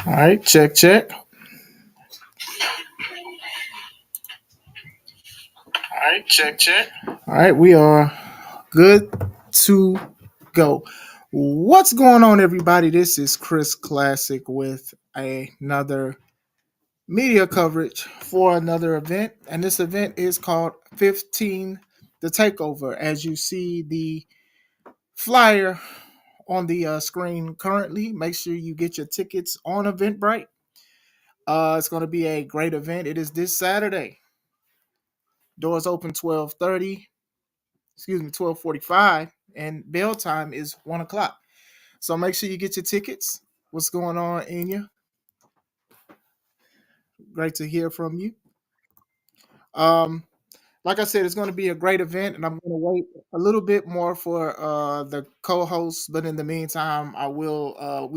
All right, check, check. All right, check, check. All right, we are good to go. What's going on, everybody? This is Chris Classic with another media coverage for another event, and this event is called 15 The Takeover. As you see the flyer on the screen currently, make sure you get your tickets on Eventbrite. It's going to be a great event. It is this Saturday. Doors open 12:30. Excuse me, 12:45, and bell time is 1 o'clock. So make sure you get your tickets. What's going on, Enya? Great to hear from you. Um, like I said, it's going to be a great event, and I'm going to wait a little bit more for the co-hosts. But in the meantime, we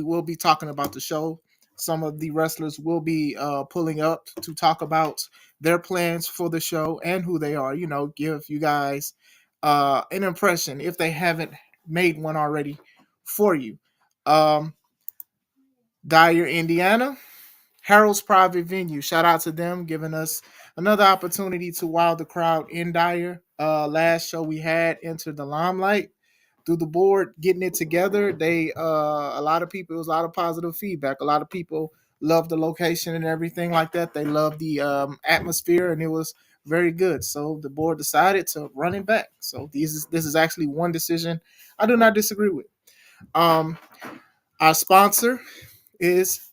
will be talking about the show. Some of the wrestlers will be pulling up to talk about their plans for the show and who they are. Give you guys an impression if they haven't made one already for you. Um, Dyer, Indiana. Harold's Private Venue. Shout out to them giving us another opportunity to wow the crowd in Dyer. Last show we had entered the limelight through the board, getting it together. They a lot of people, it was a lot of positive feedback. A lot of people loved the location and everything like that. They loved the atmosphere, and it was very good. So the board decided to run it back. So this is actually one decision I do not disagree with. Um, our sponsor is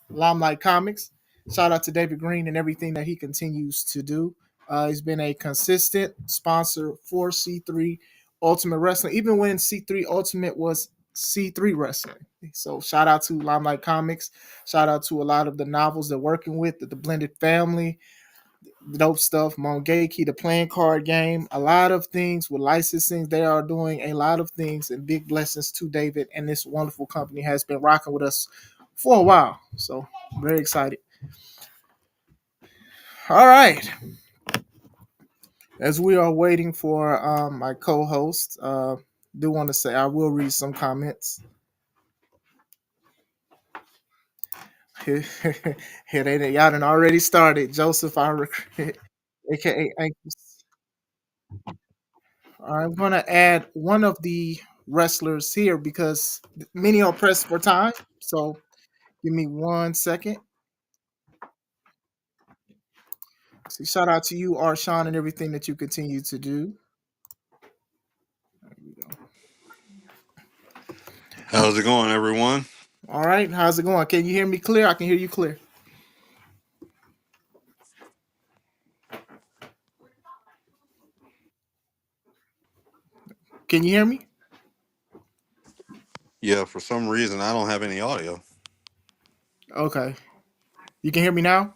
Limelight Comics. Shout out to David Green and everything that he continues to do. He's been a consistent sponsor for C3 Ultimate Wrestling, even when C3 Ultimate was C3 Wrestling. So shout out to Limelight Comics. Shout out to a lot of the novels they're working with, the Blended Family, dope stuff, Mongeki, the playing card game, a lot of things with licensing. They are doing a lot of things, and big blessings to David and this wonderful company has been rocking with us for a while. So very excited. All right. As we are waiting for my co-host, do want to say I will read some comments. Here, y'all done already started. Joseph, aka Anchors. I'm gonna add one of the wrestlers here because many are pressed for time. So give me 1 second. So shout out to you, Arshawn, and everything that you continue to do. There we go. How's it going, everyone? All right, how's it going? Can you hear me clear? I can hear you clear. Can you hear me? Yeah, for some reason I don't have any audio. Okay. You can hear me now?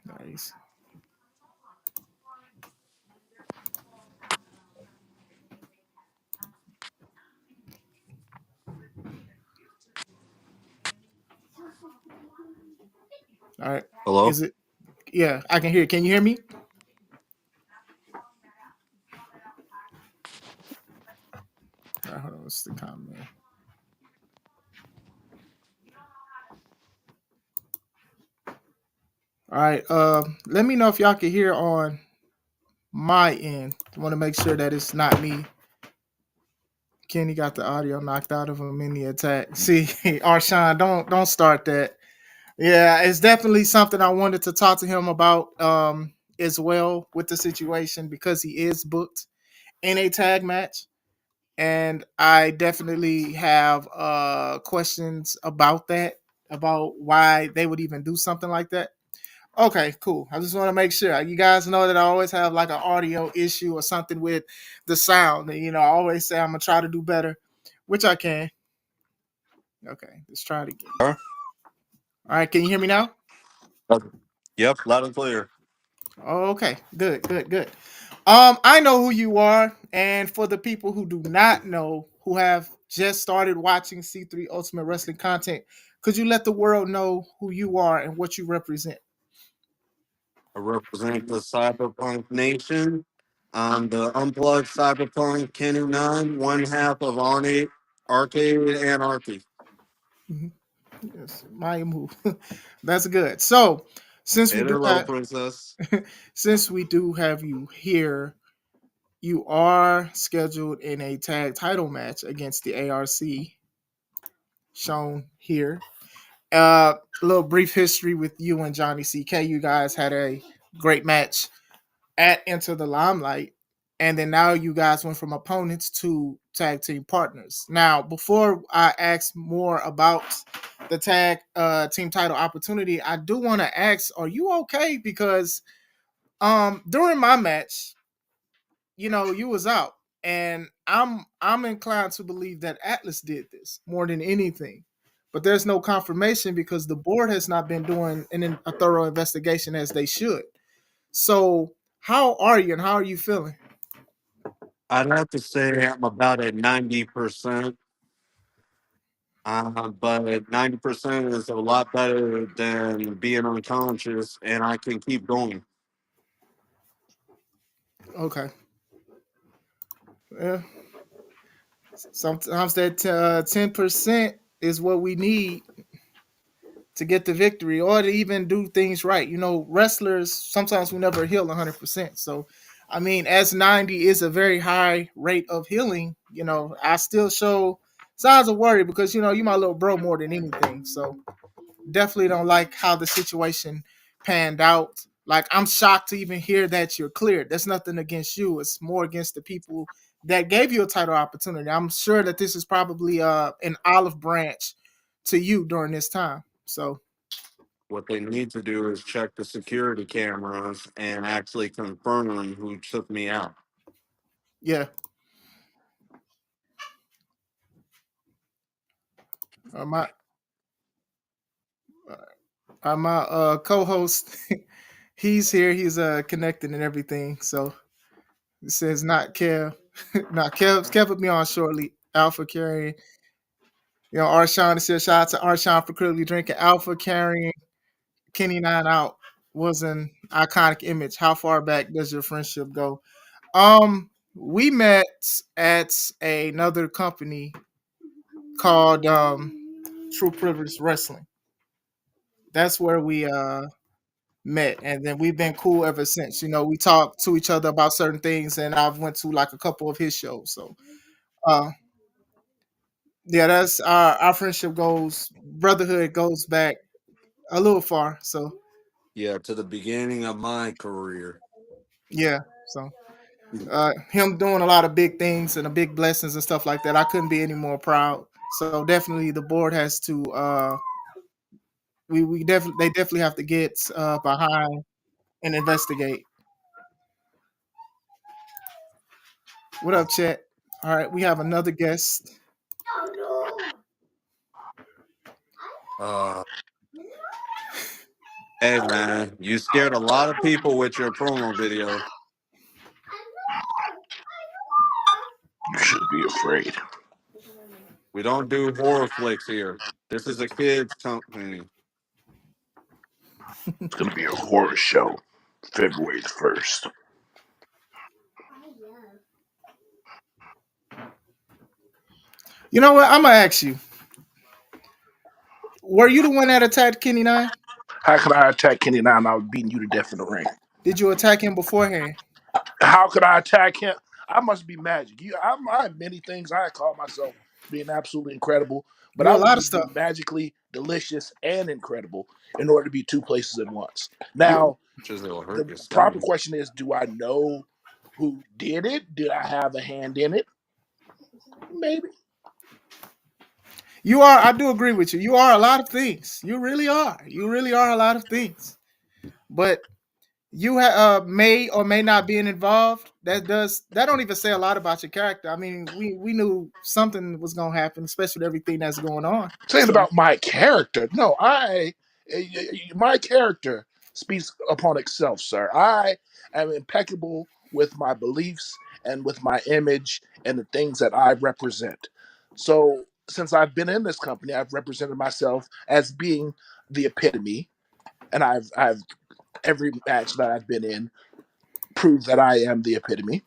Nice. All right. Hello? Is it? Yeah, I can hear. Can you hear me? All right, hold on. What's the comment? All right. Let me know if y'all can hear on my end. I want to make sure that it's not me. Kenny got the audio knocked out of him in the attack. See, Arshawn, don't start that. Yeah, it's definitely something I wanted to talk to him about as well with the situation because he is booked in a tag match. And I definitely have questions about that, about why they would even do something like that. Okay, cool. I just want to make sure you guys know that I always have like an audio issue or something with the sound. And, I always say I'm gonna try to do better, which I can. Okay, let's try it again. Huh? All right, can you hear me now? Yep, loud and clear. Oh, okay, good, good, good. I know who you are, and for the people who do not know, who have just started watching C3 Ultimate Wrestling content, could you let the world know who you are and what you represent? I represent the Cyberpunk Nation. I'm the unplugged cyberpunk Kenny Nunn, one half of Arcade Anarchy. Mhm. Yes, my move. That's good. So, since Say we it do hello, have princess. since we do have you here, you are scheduled in a tag title match against the ARC, shown here. A little brief history with you and Johnny CK. You guys had a great match at Enter the Limelight, and then now you guys went from opponents to tag team partners. Now, before I ask more about the tag team title opportunity, I do want to ask, are you okay? Because during my match, you was out, and I'm inclined to believe that Atlas did this more than anything. But there's no confirmation because the board has not been doing a thorough investigation as they should. So, how are you and how are you feeling? I'd have to say I'm about at 90%. But 90% is a lot better than being unconscious, and I can keep going. Okay. Yeah. Sometimes that 10% is what we need to get the victory or to even do things right. Wrestlers, sometimes we never heal 100%. So, I mean, as 90 is a very high rate of healing, I still show signs of worry because, you my little bro more than anything. So, definitely don't like how the situation panned out. Like, I'm shocked to even hear that you're cleared. That's nothing against you. It's more against the people that gave you a title opportunity. I'm sure that this is probably an olive branch to you during this time. So, What they need to do is check the security cameras and actually confirm who took me out. yeah, my my co-host, he's here. He's connected and everything. So it says not Kev, not Kev will be on shortly. Alpha carrying, Arshawn says shout out to Arshawn for clearly drinking. Alpha carrying Kenny Nine out was an iconic image. How far back does your friendship go? We met at another company called True Privilege Wrestling. That's where we met, and then we've been cool ever since. We talk to each other about certain things, and I've went to like a couple of his shows. So, uh, yeah, that's our friendship goes, brotherhood goes back a little far. So, Yeah, to the beginning of my career. yeah, so him doing a lot of big things and the big blessings and stuff like that. I couldn't be any more proud. So definitely the board has to we definitely they definitely have to get behind and investigate. What up, Chet? All right, we have another guest. Uh, hey man, you scared a lot of people with your promo video. You should be afraid. We don't do horror flicks here. This is a kids company. It's gonna be a horror show, February the 1st. You know what? I'm gonna ask you. Were you the one that attacked Kenny Nine? How could I attack Kenny now and I was beating you to death in the ring? Did you attack him beforehand? How could I attack him? I must be magic. I have many things I call myself being absolutely incredible, but You're I a would lot of need to be stuff. magically delicious and incredible in order to be two places at once. You Now, Just it'll hurt the your proper stomach. question is, do I know who did it? Did I have a hand in it? Maybe. you are. I do agree with you. You are a lot of things. You really are. You really are a lot of things. But you may or may not be involved. That don't even say a lot about your character. I mean, we knew something was gonna happen, especially with everything that's going on. Saying So about my character. No, my character speaks upon itself, sir. I am impeccable with my beliefs and with my image and the things that I represent. So, since I've been in this company, I've represented myself as being the epitome, and I've every match that I've been in prove that I am the epitome.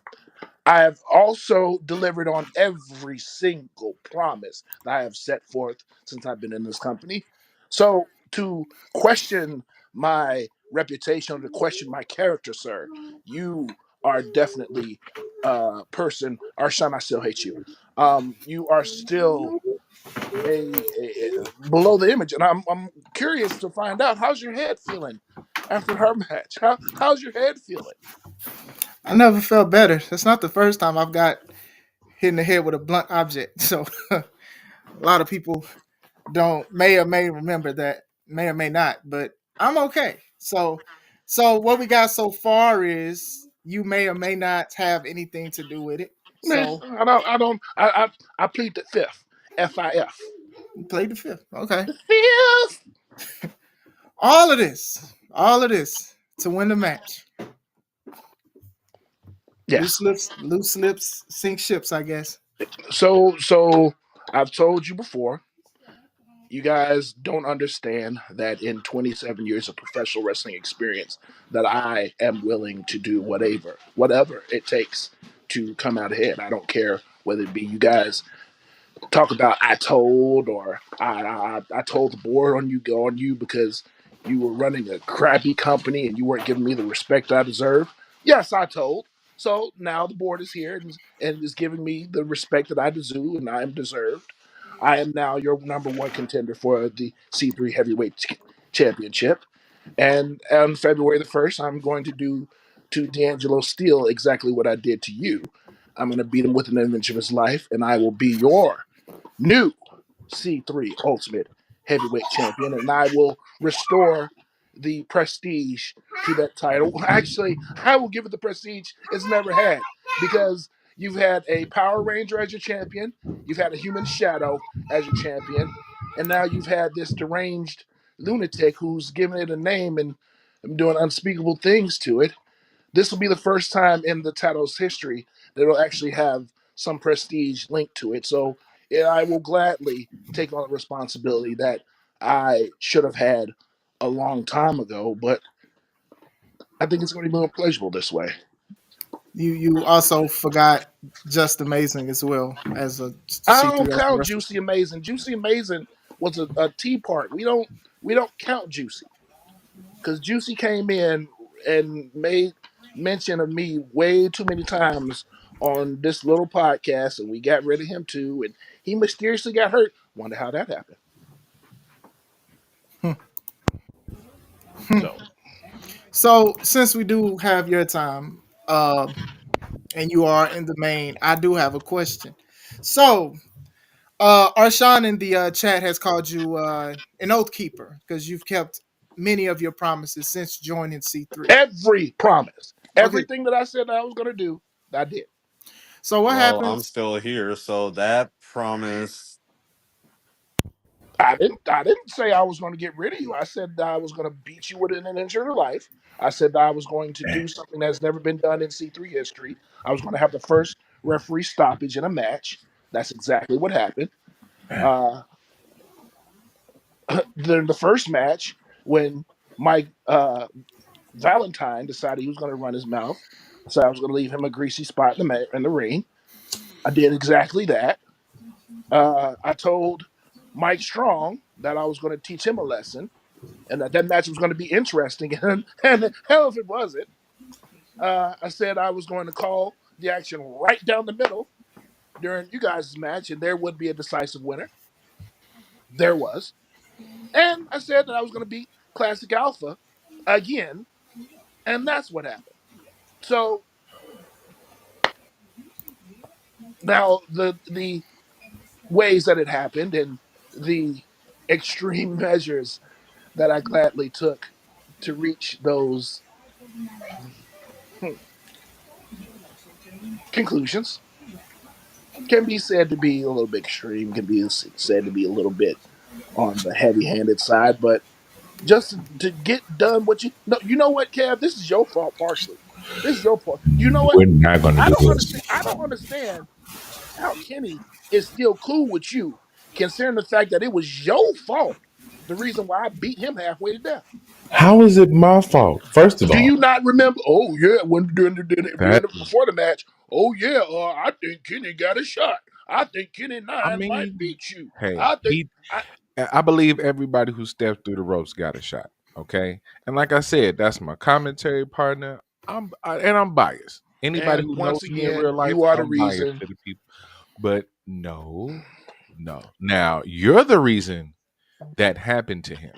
I have also delivered on every single promise that I have set forth since I've been in this company. So to question my reputation, or to question my character, sir, you are definitely a person. Arshan, I still hate you. You are still below the image, and I'm curious to find out how's your head feeling after our match. How's your head feeling? I never felt better. That's not the first time I've got hit in the head with a blunt object. So a lot of people don't may or may remember that, may or may not, but I'm okay. So what we got so far is you may or may not have anything to do with it. Man, So I plead the fifth. FIF. you played the fifth. Okay. The fifth. All of this to win the match. Yes. Loose lips sink ships, I guess. So I've told you before, you guys don't understand that in 27 years of professional wrestling experience, that I am willing to do whatever it takes to come out ahead. I don't care whether it be you guys talk about I told, or I told the board on you because you were running a crappy company and you weren't giving me the respect I deserve. Yes, I told. So now the board is here and is giving me the respect that I deserve and I am deserved. I am now your number one contender for the C3 Heavyweight Championship. And on February the 1st, I'm going to do to D'Angelo Steele exactly what I did to you. I'm going to beat him with an image of his life, and I will be your new C3 Ultimate Heavyweight Champion, and I will restore the prestige to that title. Actually, I will give it the prestige it's never had, because you've had a Power Ranger as your champion, you've had a Human Shadow as your champion, and now you've had this deranged lunatic who's given it a name and doing unspeakable things to it. This will be the first time in the title's history that it'll actually have some prestige linked to it. So yeah, I will gladly take on the responsibility that I should have had a long time ago, but I think it's going to be more pleasurable this way. You also forgot Just Amazing as well as a I C3 don't Ultimate count Wrestler. Juicy Amazing. Juicy Amazing was a tea part. We don't count Juicy, because Juicy came in and made mention of me way too many times on this little podcast, and we got rid of him too. And he mysteriously got hurt. Wonder how that happened. So So since we do have your time, and you are in the main, I do have a question. So Arshan in the chat has called you an oath keeper because you've kept many of your promises since joining C3. every promise, Okay, everything that I said that I was going to do, I did. so what Well, I'm happens? still here, so that promise. I didn't say I was going to get rid of you. I said that I was going to beat you with an inch of your life. I said that I was going to do something that's never been done in C3 history. I was going to have the first referee stoppage in a match. That's exactly what happened. Uh, during the first match, when Mike Valentine decided he was going to run his mouth, so I was going to leave him a greasy spot in the ring. I did exactly that. I told Mike Strong that I was going to teach him a lesson, and that match was going to be interesting. And hell if it wasn't. I said I was going to call the action right down the middle during you guys' match, and there would be a decisive winner. There was. And I said that I was going to beat Classic Alpha again, and that's what happened. So now the ways that it happened and the extreme measures that I gladly took to reach those conclusions can be said to be a little bit extreme, can be said to be a little bit on the heavy-handed side, but just to get done what you no, you know what, Kev, this is your fault partially. This is your fault. You know what? We're not going to I do don't this. understand. I don't understand how Kenny is still cool with you, considering the fact that it was your fault. The reason why I beat him halfway to death. How is it my fault? First of Do all, you not remember? Oh yeah, when during that before the match. Oh yeah, I think Kenny got a shot. I think Kenny I Nine might mean, beat you. hey, I think. he I believe everybody who stepped through the ropes got a shot. Okay, and like I said, that's my commentary partner. I'm biased. Anybody And who once knows me in again, real life, you are the I'm biased reason. to the people. But no, no. Now you're the reason that happened to him.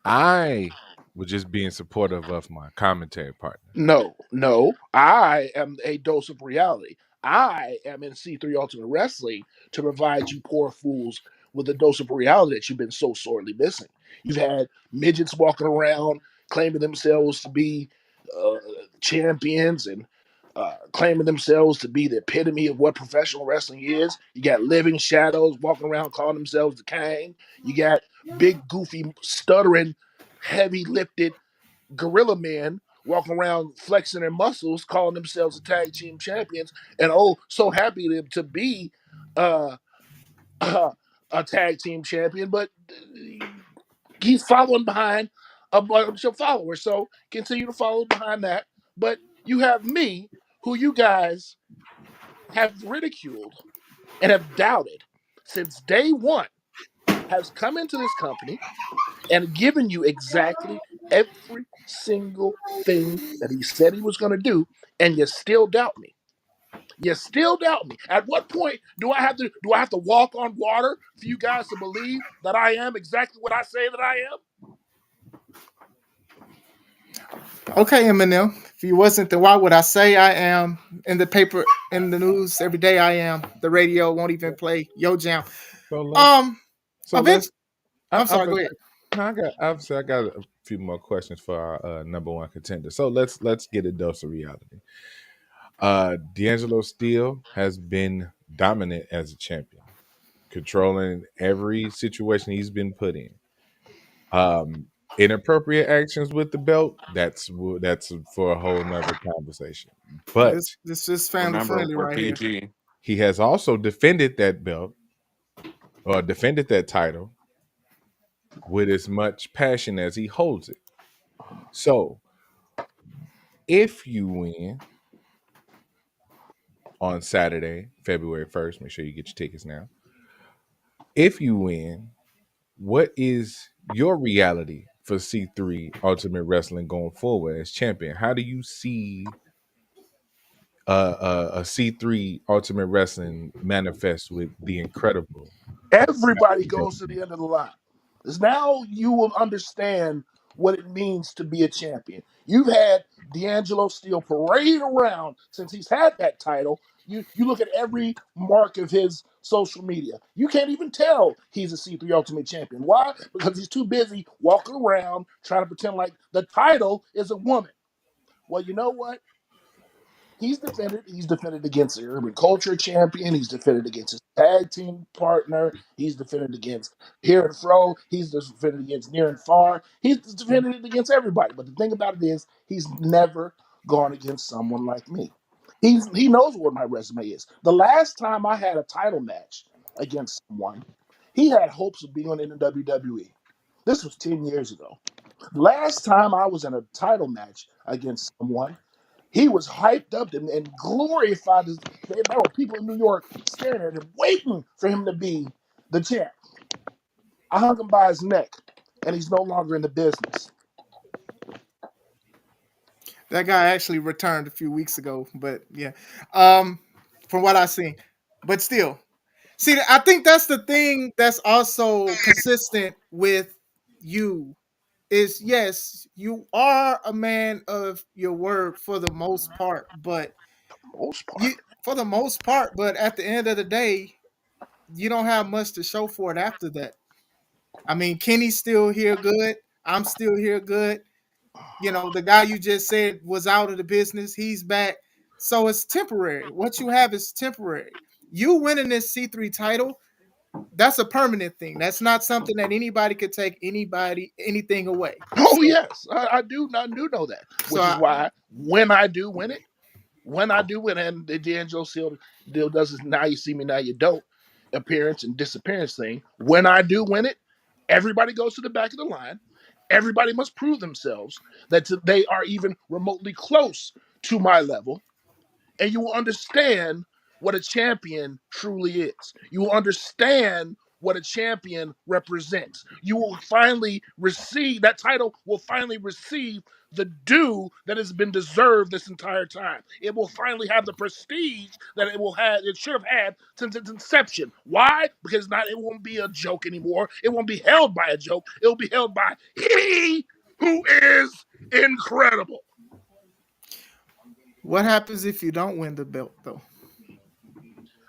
I was just being supportive of my commentary partner. No, no. I am a dose of reality. I am in C3 Ultimate Wrestling to provide you poor fools with a dose of reality that you've been so sorely missing. You've had midgets walking around claiming themselves to be uh, champions and claiming themselves to be the epitome of what professional wrestling is. You got living shadows walking around calling themselves the Kang. You got big, goofy, stuttering, heavy lifted gorilla men walking around flexing their muscles, calling themselves the tag team champions, and oh, so happy to be uh, a tag team champion, but he's following behind a bunch of followers. So continue to follow behind that. But you have me, who you guys have ridiculed and have doubted since day one, has come into this company and given you exactly every single thing that he said he was going to do, and you still doubt me. You still doubt me. At what point do I have to walk on water for you guys to believe that I am exactly what I say that I am? Okay, Eminem. If you wasn't, then why would I say I am in the paper, in the news every day? I am. The radio won't even play Yo Jam. So let's Um, so let's eventually, I'm I'm sorry. Go gonna ahead. no, I got a few more questions for our number one contender. So let's get a dose of reality. D'Angelo Steele has been dominant as a champion, controlling every situation he's been put in. Inappropriate actions with the belt, that's for a whole nother conversation. But This is family Remember, friendly we're right here. PG. he has also defended that belt or defended that title with as much passion as he holds it. So if you win on Saturday, February 1st, make sure you get your tickets now. If you win, what is your reality for C3 Ultimate Wrestling going forward as champion? How do you see a C3 Ultimate Wrestling manifest with the incredible Everybody Matthew goes to the end of the line. Because now you will understand what it means to be a champion. You've had D'Angelo Steele parade around since he's had that title. You look at every mark of his social media. You can't even tell he's a C3 Ultimate Champion. Why? Because he's too busy walking around trying to pretend like the title is a woman. Well, you know what? He's defended. He's defended against the Urban Culture Champion. He's defended against his tag team partner. He's defended against Here and Fro. He's defended against Near and Far. He's defended against everybody. But the thing about it is, he's never gone against someone like me. He knows what my resume is. The last time I had a title match against someone, he had hopes of being in the WWE. This was 10 years ago. Last time I was in a title match against someone, he was hyped up and glorified. There were people in New York staring at him, waiting for him to be the champ. I hung him by his neck, and he's no longer in the business. That guy actually returned a few weeks ago, but yeah, um, from what I seen, but still, see, I think that's the thing that's also consistent with you is yes, you are a man of your word for the most part, but For the most you part. for the most part, but at the end of the day, you don't have much to show for it after that. I mean, Kenny's still here good. I'm still here good. You know, the guy you just said was out of the business, he's back. So it's temporary. What you have is temporary. You winning this C3 title, that's a permanent thing. That's not something that anybody could take anybody anything away. Oh yes, I do know that. So Which is I, why when I do win, and the D'Angelo Seal deal does this now you see me now you don't appearance and disappearance thing. When I do win it, everybody goes to the back of the line. Everybody must prove themselves that they are even remotely close to my level, and you will understand what a champion truly is. You will understand what a champion represents. You will finally receive that title, will finally receive the due that has been deserved this entire time. It will finally have the prestige that it should have had since its inception. Why? Because not it won't be a joke anymore. It won't be held by a joke. It will be held by he who is incredible. What happens if you don't win the belt, though?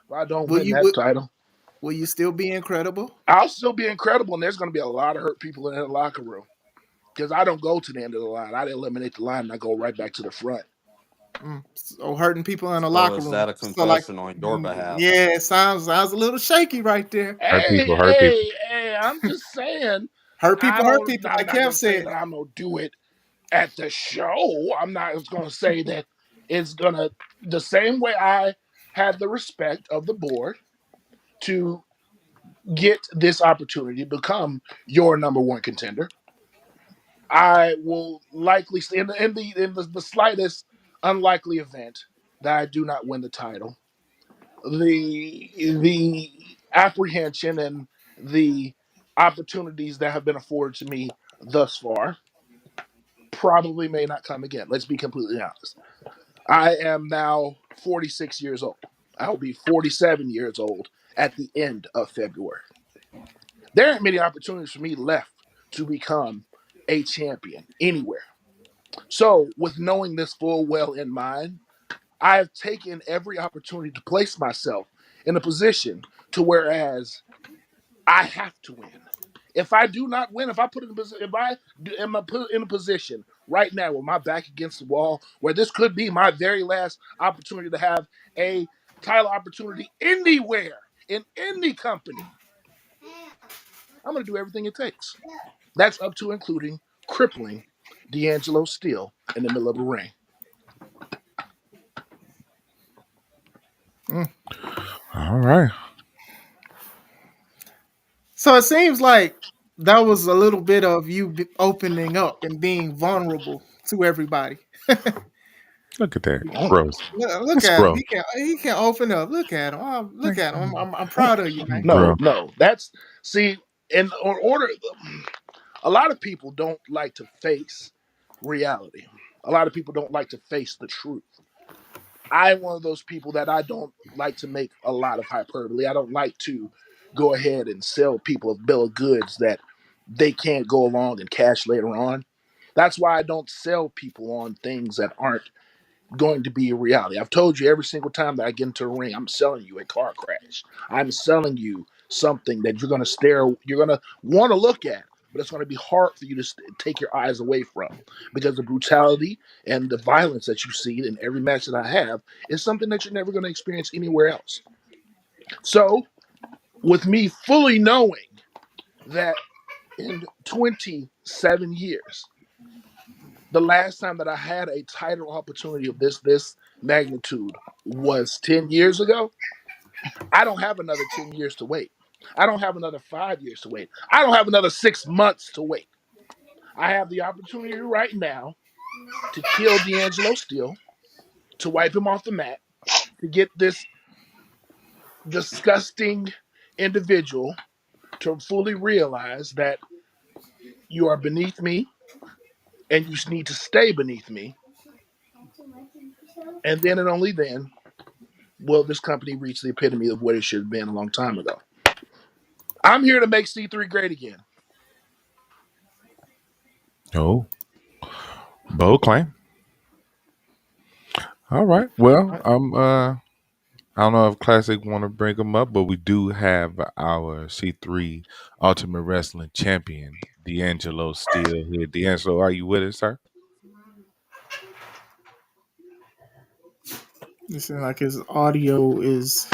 If I don't Will win you that title, will you still be incredible? I'll still be incredible, and there's going to be a lot of hurt people in that locker room because I don't go to the end of the line. I eliminate the line, and I go right back to the front. So hurting people in the So locker is room. that a So like, confession on your behalf? yeah, it sounds a little shaky right there. Hurt Hey, people, hurt people. hey, hey! I'm just saying. Hurt people, I'm like not Kev going to say said. that I'm going to do it at the show. I'm not going to say that it's going to the same way I had the respect of the board to get this opportunity to become your number one contender. I will likely in the slightest unlikely event that I do not win the title. The apprehension and the opportunities that have been afforded to me thus far probably may not come again. Let's be completely honest. I am now 46 years old. I will be 47 years old at the end of February. There aren't many opportunities for me left to become a champion anywhere. So, with knowing this full well in mind, I have taken every opportunity to place myself in a position to whereas I have to win. If I do not win, if I put in a position, if I am put in a position right now with my back against the wall, where this could be my very last opportunity to have a title opportunity anywhere in any company, I'm going to do everything it takes. That's up to including crippling D'Angelo Steele in the middle of a ring. Mm. All right. So it seems like that was a little bit of you opening up and being vulnerable to everybody. Look at that Oh, growth. Look That's at him. growth. He can open up. Look at him. Look at him. I'm proud of you, man. no, Growth. no. That's see, in order. A lot of people don't like to face reality. A lot of people don't like to face the truth. I'm one of those people that I don't like to make a lot of hyperbole. I don't like to go ahead and sell people a bill of goods that they can't go along and cash later on. That's why I don't sell people on things that aren't going to be a reality. I've told you every single time that I get into a ring, I'm selling you a car crash. I'm selling you something that you're going to want to look at, but it's going to be hard for you to take your eyes away from because the brutality and the violence that you see in every match that I have is something that you're never going to experience anywhere else. So, with me fully knowing that in 27 years, the last time that I had a title opportunity of this magnitude was 10 years ago. I don't have another 10 years to wait. I don't have another 5 years to wait. I don't have another 6 months to wait. I have the opportunity right now to kill D'Angelo Steele, to wipe him off the mat, to get this disgusting individual to fully realize that you are beneath me and you need to stay beneath me. And then and only then will this company reach the epitome of what it should have been a long time ago. I'm here to make C3 great again. Oh, bold claim. All right. Well, Right. I don't know if Classic want to bring them up, but we do have our C3 Ultimate Wrestling Champion, D'Angelo Steele here. D'Angelo, are you with us, sir? It seems like his audio is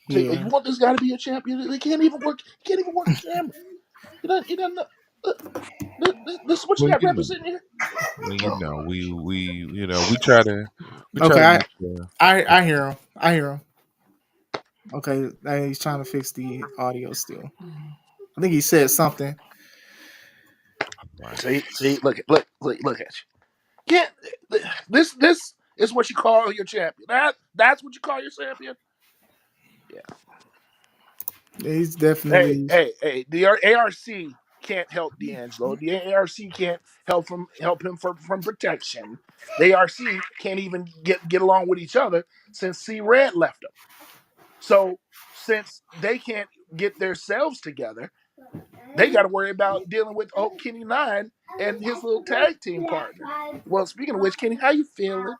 You here. want this guy to be a champion? They can't even work. He can't even work a camera. He doesn't know. Uh, this is what you Well, got you know, representing here. Oh, we try to Okay, make sure. I hear him. I hear him. Okay, he's trying to fix the audio still. I think he said something. Right. See, look at you. Can't this is what you call your champion. That's what you call your champion. Yeah. He's definitely. Hey. The ARC can't help D'Angelo. The ARC can't help him from protection. The ARC can't even get along with each other since C Red left them. So since they can't get themselves together, they got to worry about dealing with Kenny Nine and his little tag team partner. Well, speaking of which, Kenny, how you feeling?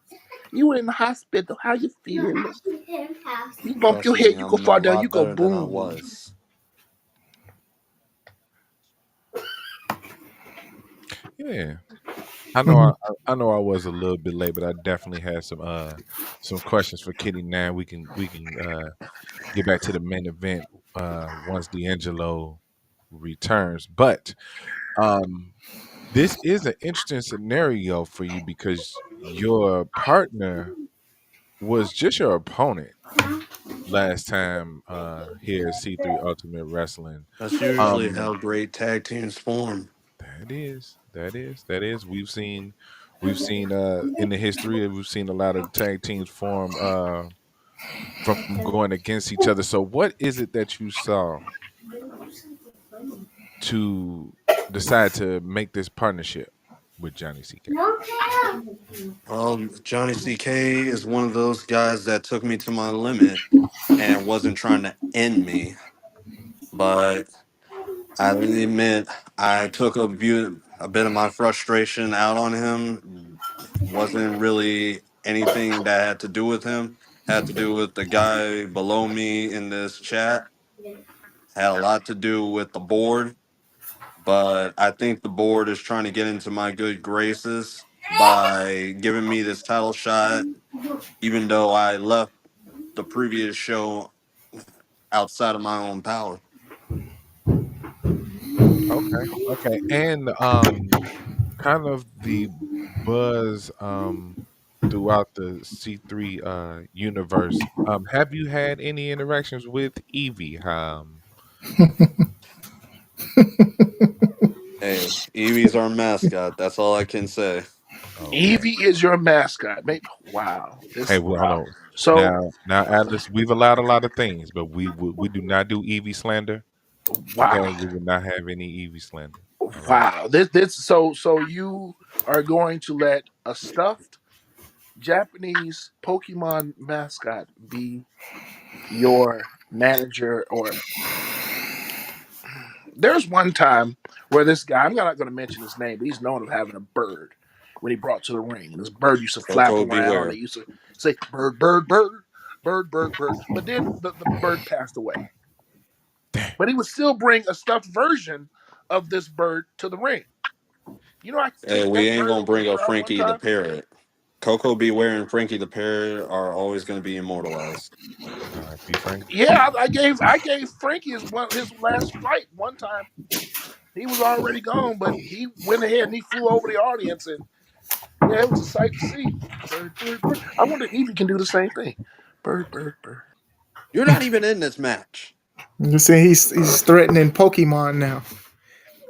You were in the hospital. How you feeling? You bump your Trust me, head, you go I'm a fall down, you lot go better than I boom. was. Yeah. I know Mhm. I know I was a little bit late, but I definitely had some questions for Kitty now. We can get back to the main event once D'Angelo returns. But um this is an interesting scenario for you because your partner was just your opponent last time here at C3 Ultimate Wrestling. That's usually Um how great tag teams form. that is. We've seen in the history we've seen a lot of tag teams form from going against each other. So what is it that you saw to decide to make this partnership with Johnny CK? Johnny CK is one of those guys that took me to my limit and wasn't trying to end me. But I really admit I took a bit of my frustration out on him. Wasn't really anything that had to do with him. Had to do with the guy below me in this chat. Had a lot to do with the board. But I think the board is trying to get into my good graces by giving me this title shot, even though I left the previous show outside of my own power. Okay, okay. And kind of the buzz throughout the C3 universe. Have you had any interactions with Evie? Hey, Evie's our mascot. That's all I can say. Okay. Evie is your mascot. Wow. Hey, This well, hold wow. on. So Now, Atlas, we've allowed a lot of things, but we do not do Evie slander. Okay, wow. we will not have any Evie slander. All right. Wow. This so you are going to let a stuffed Japanese Pokemon mascot be your manager or there's one time where this guy, I'm not going to mention his name, but he's known of having a bird when he brought to the ring. And this bird used to flap Coco around. beware. He used to say, bird, bird, bird, bird, bird, bird. But then the bird passed away. Damn. But he would still bring a stuffed version of this bird to the ring. You know, I Hey, took we that ain't bird gonna over to bring your up house one Frankie the time. parrot. Coco Beware and Frankie the parrot are always gonna be immortalized. R.I.P. Frank. Yeah, I gave Frankie his last fight one time. He was already gone, but he went ahead and he flew over the audience and yeah, it was a sight to see. Bird, bird, bird. I wonder if Evie can do the same thing. Bird, bird, bird. You're not even in this match. You see, he's threatening Pokemon now.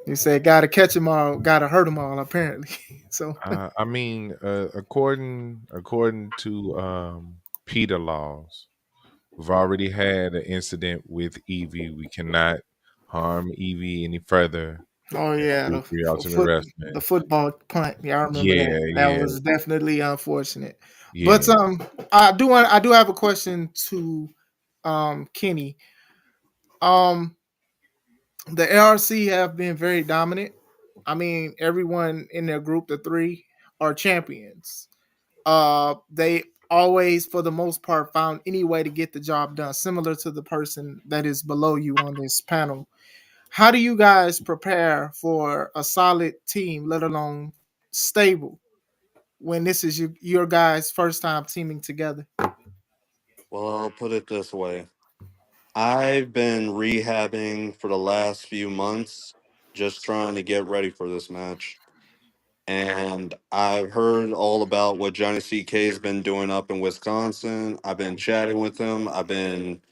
You said, "Gotta catch them all, gotta hurt them all." Apparently, so I mean, according to Peter laws, we've already had an incident with Evie. We cannot harm Evie any further. oh And yeah, the C3 Ultimate Wrestling. the football punt. Yeah, I remember that. Yeah, That yeah, was definitely unfortunate. But yeah. I do have a question to Kenny. Um, the ARC have been very dominant. I mean, everyone in their group, the three, are champions. They always, for the most part, found any way to get the job done, similar to the person that is below you on this panel. How do you guys prepare for a solid team, let alone stable, when this is your guys' first time teaming together? Well, I'll put it this way. I've been rehabbing for the last few months, just trying to get ready for this match. And I've heard all about what Johnny CK has been doing up in Wisconsin. I've been chatting with him. I've been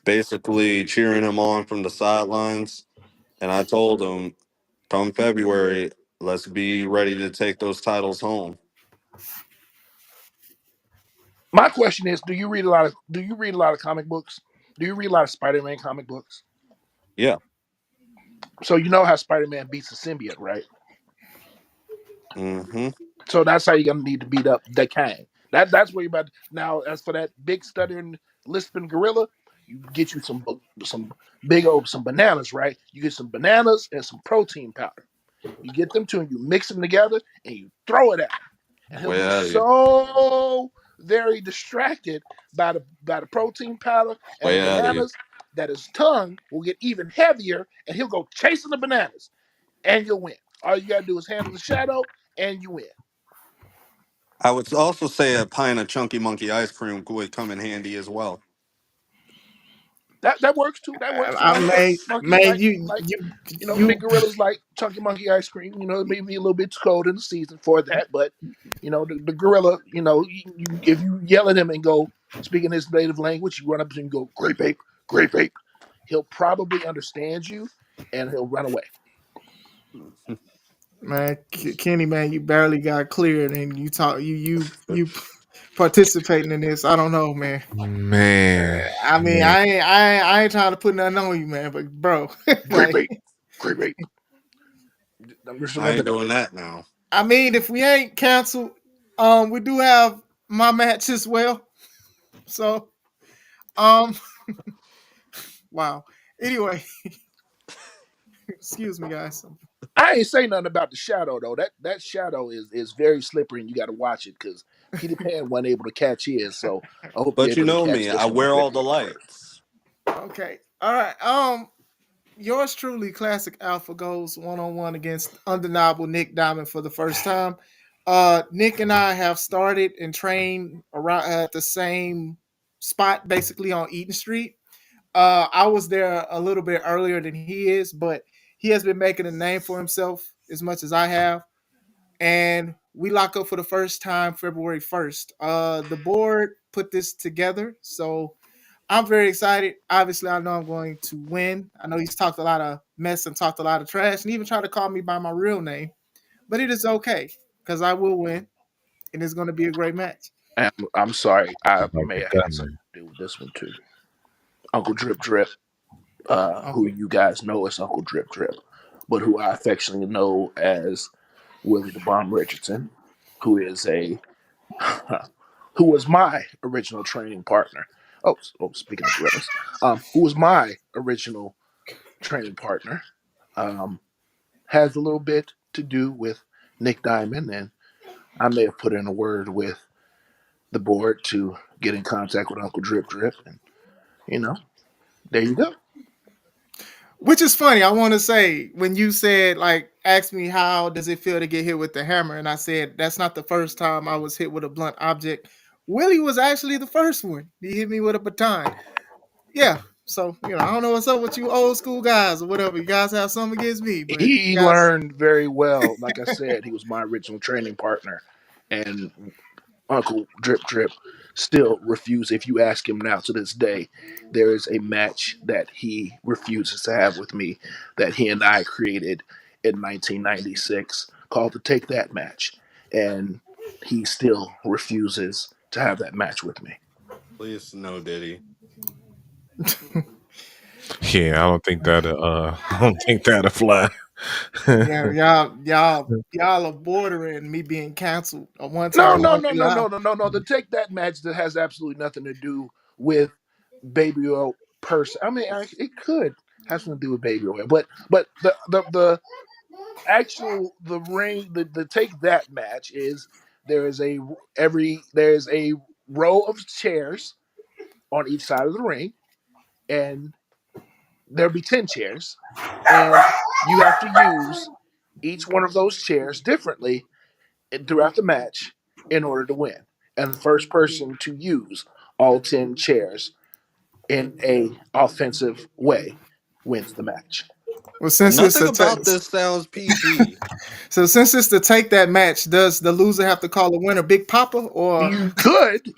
basically cheering him on from the sidelines. And I told him, Come February, let's be ready to take those titles home. My question is, do you read a lot of comic books? Do you read a lot of Spider-Man comic books? Yeah. So you know how Spider-Man beats the symbiote, right? Hmm. So that's how you're gonna need to beat up the Kang. That's where you're about now. As for that big stuttering lisping gorilla, you get you some big old some bananas, right? You get some bananas and some protein powder. You get them two and you mix them together and you throw it at him, and he'll Way be out of you. so very distracted by the protein powder and the Way out of you. bananas that his tongue will get even heavier, and he'll go chasing the bananas, and you'll win. All you gotta do is handle the shadow, and you win. I would also say a pint of chunky monkey ice cream would come in handy as well. That works too. That works too. I Monkeys man, you like you big you gorillas like chunky monkey ice cream. It may be a little bit too cold in the season for that, but the gorilla. If you yell at him and go speaking his native language, you run up to him and go grape ape. He'll probably understand you and he'll run away. man, Kenny, man, you barely got cleared, and you talk you participating in this. I don't know, man. Man, I mean, man. I ain't trying to put nothing on you, man, but bro, Grape like, ape, grape ape. Just I remember ain't that. doing that now. I mean, if we ain't canceled, we do have my match as well. So, um, wow. Anyway, excuse me, guys. I ain't say nothing about the shadow though. That shadow is very slippery, and you got to watch it because Peter Pan wasn't able to catch his. So I hope you're But you able to know catch me, I this one on wear all the February 1st. lights. Okay, all right. Yours truly, Classic Alpha goes one on one against undeniable Nick Diamond for the first time. Nick and I have started and trained around at the same spot, basically on Eaton Street. I was there a little bit earlier than he is, but he has been making a name for himself as much as I have. And we lock up for the first time February 1st. The board put this together, so I'm very excited. Obviously, I know I'm going to win. I know he's talked a lot of mess and talked a lot of trash and even tried to call me by my real name, but it is okay because I will win and it's going to be a great match. I'm sorry, I Like may the have had something gunman. to do with this one too. Uncle Drip Drip, who Okay. you guys know as Uncle Drip Drip, but who I affectionately know as Willie the Bomb Richardson, who is a who was my original training partner. Speaking of gorillas, who was my original training partner, um, has a little bit to do with Nick Diamond, and I may have put in a word with the board to get in contact with Uncle Drip Drip, and you know, there you go. Which is funny. I want to say when you said like ask me how does it feel to get hit with the hammer and I said that's not the first time I was hit with a blunt object. Willie was actually the first one. He hit me with a baton. Yeah. So, I don't know what's up with you old school guys or whatever. You guys have something against me, but you He guys learned very well. Like I said, he was my original training partner, and Uncle Drip Drip still refuses. If you ask him now to this day, there is a match that he refuses to have with me that he and I created in 1996 called the Take That match, and he still refuses to have that match with me. Please no Diddy. Yeah, I don't think that. I don't think that'll fly. yeah, y'all are bordering me being canceled one No, time no, on no, no, live. no, no, no, no. The Take That match that has absolutely nothing to do with Baby Oil person. I mean, it could have something to do with Baby Oil, but the actual the ring the Take That match is there is a there's a row of chairs on each side of the ring, and there'll be 10 chairs, and you have to use each one of those chairs differently throughout the match in order to win. And the first person to use all 10 chairs in a offensive way wins the match. Well, since it's Nothing a about this sounds PG. so since it's to take that match, does the loser have to call the winner Big Papa or? You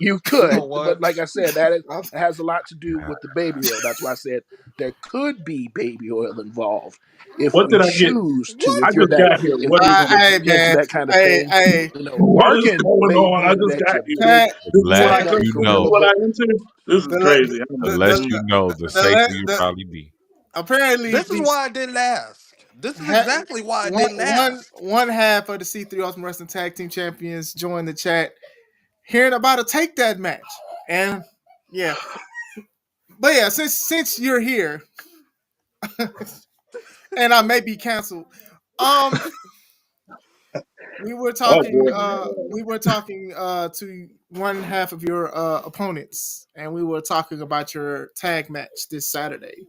You know could, but what? like I said, that has a lot to do with the baby oil. That's why I said there could be baby oil involved if What we did I get? choose to. I If you're just that, got here. if What is if Hey you're into man, that kind of hey thing, hey, what is Larkin going may on? be I into just that. got Your here. big Pat, This is what big I Unless gut come you to. This is Kahuna, know, what but I enter. This is the crazy. I don't know. unless you know, the safer you the probably be. apparently This is these why I didn't ask. This is ha, exactly why I didn't ask. one half of the C3 Ultimate Wrestling Tag Team Champions joined the chat, hearing about a take that match, and yeah, but yeah, since you're here, and I may be canceled. Um, Oh boy. we were talking to one half of your opponents, and we were talking about your tag match this Saturday.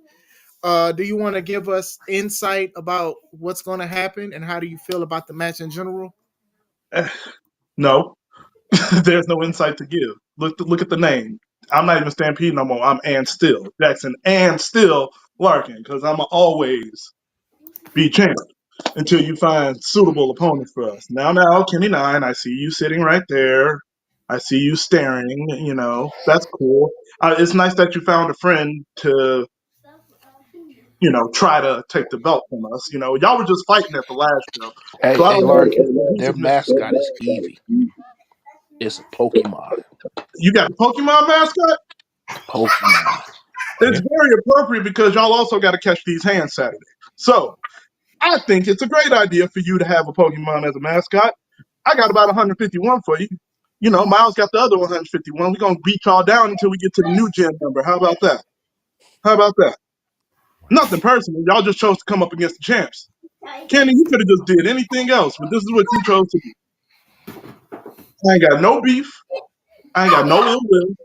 Do you want to give us insight about what's going to happen and how do you feel about the match in general? No, there's no insight to give. Look at the name. I'm not even Stampede no more. I'm and still Jackson and still Larkin because I'm always be champ until you find suitable opponents for us. Now, Kenny Nine, I see you sitting right there. I see you staring. You know that's cool. It's nice that you found a friend to try to take the belt from us. Y'all were just fighting at the last show, so I hey don't know Larkin, who's their just missing. mascot is Eevee. It's a Pokemon. You got a Pokemon mascot? Pokemon. It's Yeah. very appropriate because y'all also got to catch these hands Saturday. So I think it's a great idea for you to have a Pokemon as a mascot. I got about 151 for you. Miles got the other 151. We're going to beat y'all down until we get to the new gen number. How about that? How about that? Nothing personal. Y'all just chose to come up against the champs. Kenny, you could have just did anything else, but this is what you chose to do. I ain't got no beef. I ain't got no ill will.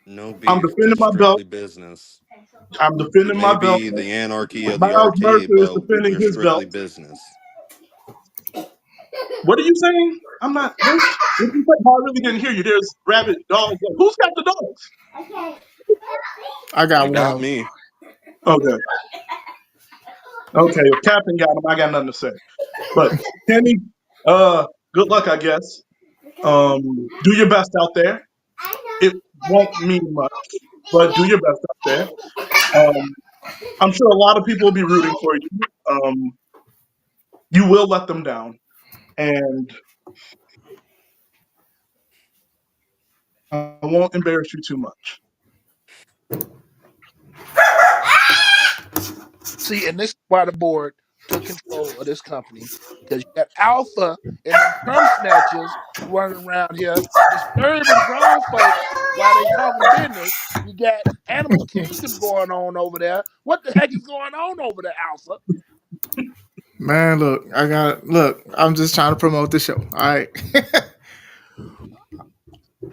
No I'm beef, defending just my belt. strictly business. I'm We defending may my belt. be the anarchy of the Miles arcade, Mercer is but defending we're his belt. strictly business. What are you saying? I'm not. What did you say? Oh, I really didn't hear you. There's rabbit dogs. Who's got the dogs? I got You one got of them. me. Okay. Okay. If Captain got them, I got nothing to say. But Kenny, good luck, I guess. Do your best out there. It won't mean much, but do your best out there. Um, I'm sure a lot of people will be rooting for you. You will let them down, and I won't embarrass you too much. See, and this is why the board took control of this company because you got Alpha and them perm snatchers running around here disturbing grown folks while they talking business. You got Animal Kingdom going on over there. What the heck is going on over there, Alpha? Man, look, I'm just trying to promote the show. All right.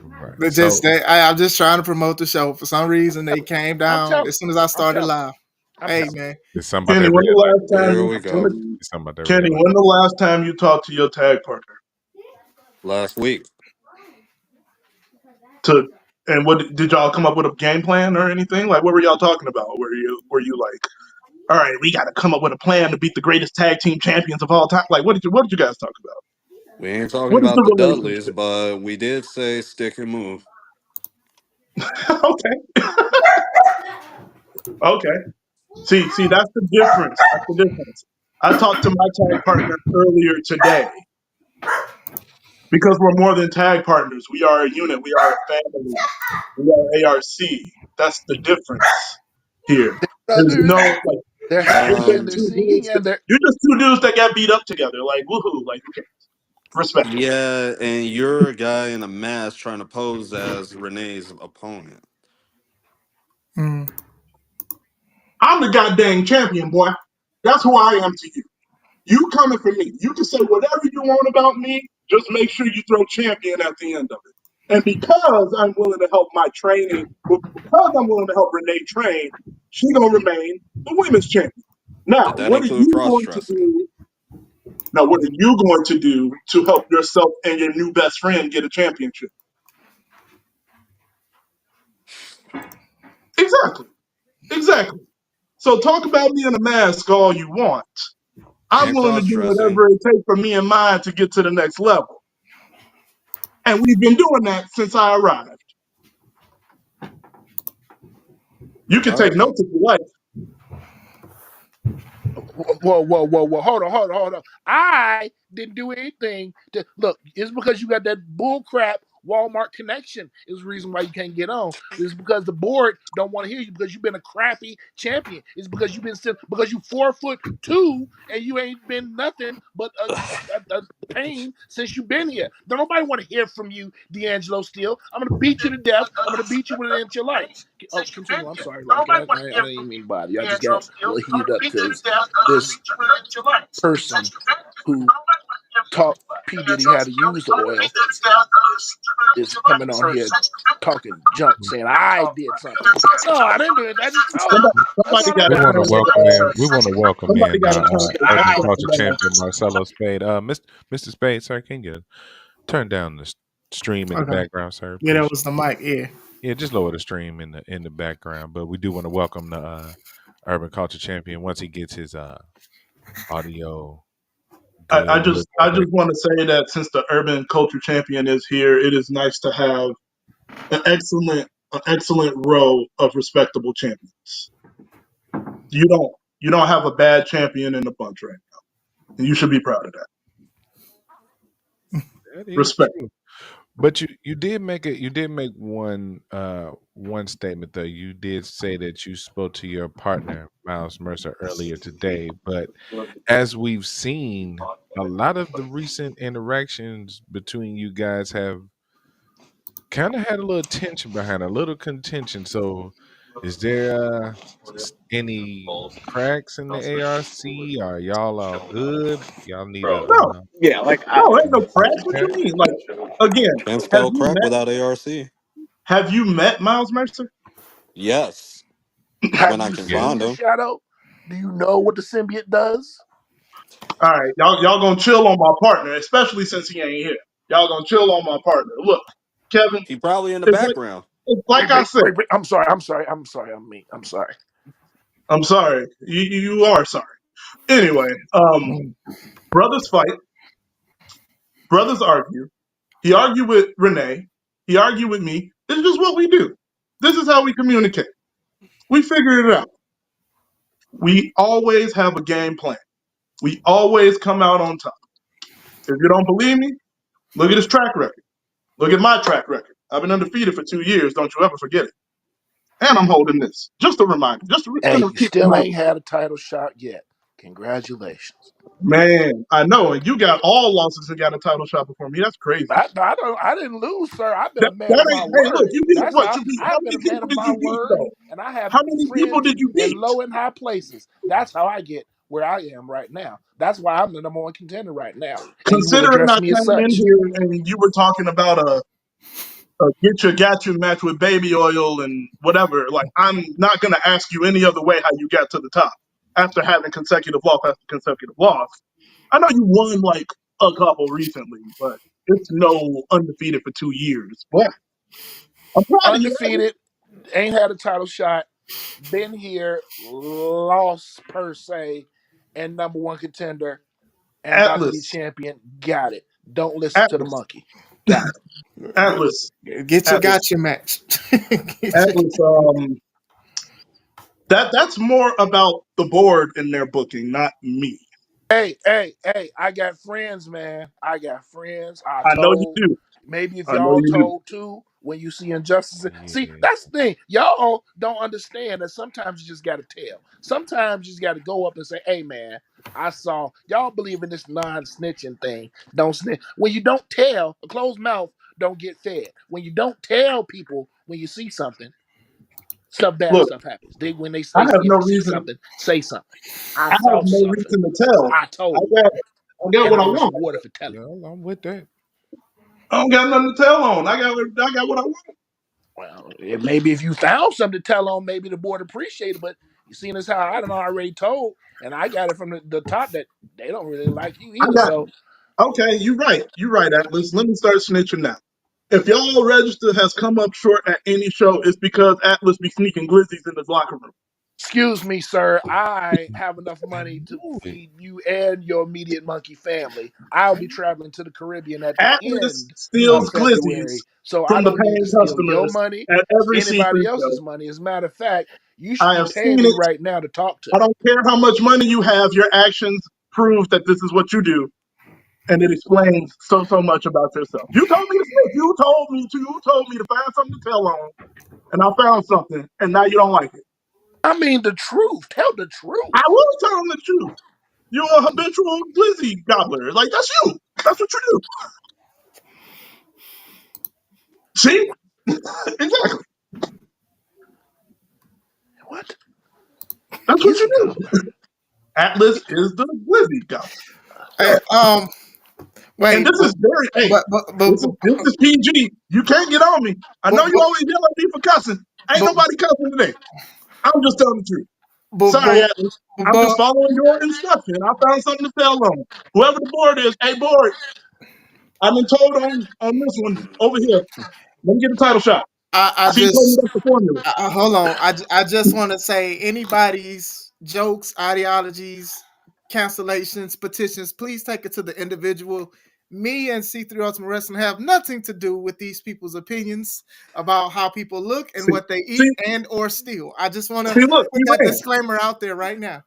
Right. But So I'm just trying to promote the show. For some reason, they came I'm down telling as you. soon as I I'm started telling live. you. I'm Hey, telling man. it's something about Kenny, that when red the light. last time Here you we when go. the, It's something about that red Kenny, light. when the last time you talked to your tag partner Last week. to and what did y'all come up with a game plan or anything? Like what were y'all talking about? Were you like, all right, we got to come up with a plan to beat the greatest tag team champions of all time? Like what did you guys talk about? We ain't talking What is about the the Dudleys, relationship? but we did say stick and move. Okay, okay. See, that's the difference. That's the difference. I talked to my tag partner earlier today because we're more than tag partners. We are a unit. We are a family. We are ARC. That's the difference here. you. There's Brothers, no like they're you're happy just and they're Um, two singing dudes. and they're You're just two dudes that got beat up together. Like woohoo! Like okay, respect. yeah, and you're a guy in a mask trying to pose as Renee's opponent. Mm. I'm the goddamn champion, boy. That's who I am to you. You coming for me. You can say whatever you want about me. Just make sure you throw champion at the end of it. And because I'm willing to help my training, because I'm willing to help Renee train, she's gonna remain the women's champion. Now, Did that what are include you cross going to dressing? do? Now, what are you going to do to help yourself and your new best friend get a championship? Exactly. Exactly. So talk about me in a mask all you want. I'm And willing to cross do dressing. whatever it takes for me and mine to get to the next level. And we've been doing that since I arrived. You can All take right. notes if you like. Whoa. Hold on. I didn't do anything to look. It's because you got that bull crap Walmart connection is the reason why you can't get on. It's because the board don't want to hear you because you've been a crappy champion. It's because you've been because you 4'2" and you ain't been nothing but a pain since you've been here. Don't nobody want to hear from you, D'Angelo Steele. I'm gonna beat you to death. I'm gonna beat you with an inch of life. Oh, continue. I'm sorry, Lucky. I didn't even mean to bother you. I just got a little heated up because this person who taught P. Diddy how to use the oil is coming on here talking junk, saying I did something. No, I didn't do it. I just told him. That's Somebody all I got We to got want to to turn say. welcome in. We want to welcome somebody in got to turn their Urban volume Culture down. Champion Marcelo Spade. Mr. Spade, sir, can you turn down the stream in the Okay. background, sir? Yeah, that Appreciate. was the mic. Yeah. Yeah, just lower the stream in the background. But we do want to welcome the Urban Culture Champion once he gets his audio I good, just I just want to say that since the urban culture champion is here, it is nice to have an excellent row of respectable champions. You don't have a bad champion in the bunch right now. And you should be proud of that. That is Respect. true. But you did make one statement though. You did say that you spoke to your partner Miles Mercer earlier today, but as we've seen, a lot of the recent interactions between you guys have kind of had a little tension behind, a little contention. So, is there any cracks in the ARC? Are y'all all good? Y'all need a No, ain't no cracks. What you chat? mean? Like again, Can't have spell you crack met without ARC. have you met Miles Mercer? Yes, when Have I you can Yeah. seen find the them. shadow? Do you know what the symbiote does? All right, y'all gonna chill on my partner, especially since he ain't here. Y'all gonna chill on my partner. Look, Kevin, He probably in the it's like background. it's like I said. Wait. I'm sorry. I'm sorry. I'm sorry. You are sorry. Anyway, brothers fight, brothers argue. He argued with Renee. He argued with me. This is just what we do. This is how we communicate. We figured it out. We always have a game plan. We always come out on top. If you don't believe me, look at his track record. Look at my track record. I've been undefeated for 2 years. Don't you ever forget it. And I'm holding this. Just a reminder. Just to Hey, you keep still reminding. ain't had a title shot yet. Congratulations. Man, I know. And you got all losses and got a title shot before me. That's crazy. I didn't lose, sir. I've been a That man of my ain't. Hey, look, word. you beat That's what? how You beat how I've been many a man people of did my you beat word, though? and I have How many people friends did you in beat? low and high places. That's how I get where I am right now. That's why I'm the number one contender right now, and you will Considering address I me as came in such. here and you were talking about a get your got you match with baby oil and whatever, like I'm not gonna ask you any other way how you got to the top after having consecutive loss after consecutive loss. I know you won like a couple recently, but it's no undefeated for 2 years. But I'm proud of you. Undefeated, ain't had a title shot, been here, lost per se, and number one contender, and about to be Atlas, champion. Got it. Don't listen to the Atlas, monkey. Got it. Atlas, Get your Atlas, gotcha match. Get your, Atlas. That's more about the board in their booking, not me. Hey, I got friends, man. I got friends. I I know you told, do. maybe if I know y'all you do. told too, when you see injustices. See, Yeah. that's the thing. Y'all don't understand that sometimes you just got to tell. Sometimes you just got to go up and say, hey, man, I saw, y'all believe in this non snitching thing. Don't snitch. When you don't tell, a closed mouth don't get fed. When you don't tell people when you see something, bad Look, stuff happens. When they I say, have if no you see reason. something, say something. I I have saw no something. reason to tell. I I told. got And what I I was want. rewarded for telling. Yeah, I'm with that. I don't got nothing to tell on. I got what I want. Well, maybe if you found something to tell on, maybe the board appreciate it. But you seen as how I don't know already told, and I got it from the top that they don't really like you I either. got So okay. You're right. You're right, Atlas. Let me start snitching now. If y'all register has come up short at any show, it's because Atlas be sneaking glizzies in his locker room. Excuse me, sir. I have enough money to Do it. feed you and your immediate monkey family. I'll be traveling to the Caribbean at the Atlas end of steals glizzies February, so I from the don't need to paying steal your customers money, at every anybody seafood show. else's money. As a matter of fact, you should I be have paying seen me it. right now to talk to I me. don't care how much money you have, your actions prove that this is what you do. And it explains so much about yourself. You told me to snitch. You told me to find something to tell on. And I found something, and now you don't like it. I mean the truth. Tell the I truth. will tell them the truth. You're a habitual glizzy gobbler. Like, that's you. That's what you do. See? Exactly. What? That's what you Gizzy do. gobbler. Atlas is the glizzy gobbler. Hey, And wait, this is very, hey, but but but but, this is PG. You can't get on me. I know but, you but, always yell at me for cussing. Ain't but, nobody cussing today. I'm just telling the truth. but, Sorry, but, Atlas. I'm but just following your instruction. I found something to tell on. Whoever the board is, hey board, I've been told on this one over here. Let me get the title shot. I See, you told me just that's the formula. hold on. I just want to say anybody's jokes, ideologies, cancellations, petitions, please take it to the individual. Me and C3 Ultimate Wrestling have nothing to do with these people's opinions about how people look and See, what they see, eat and or steal. I just want to see. Look, he put that ran. disclaimer out there right now.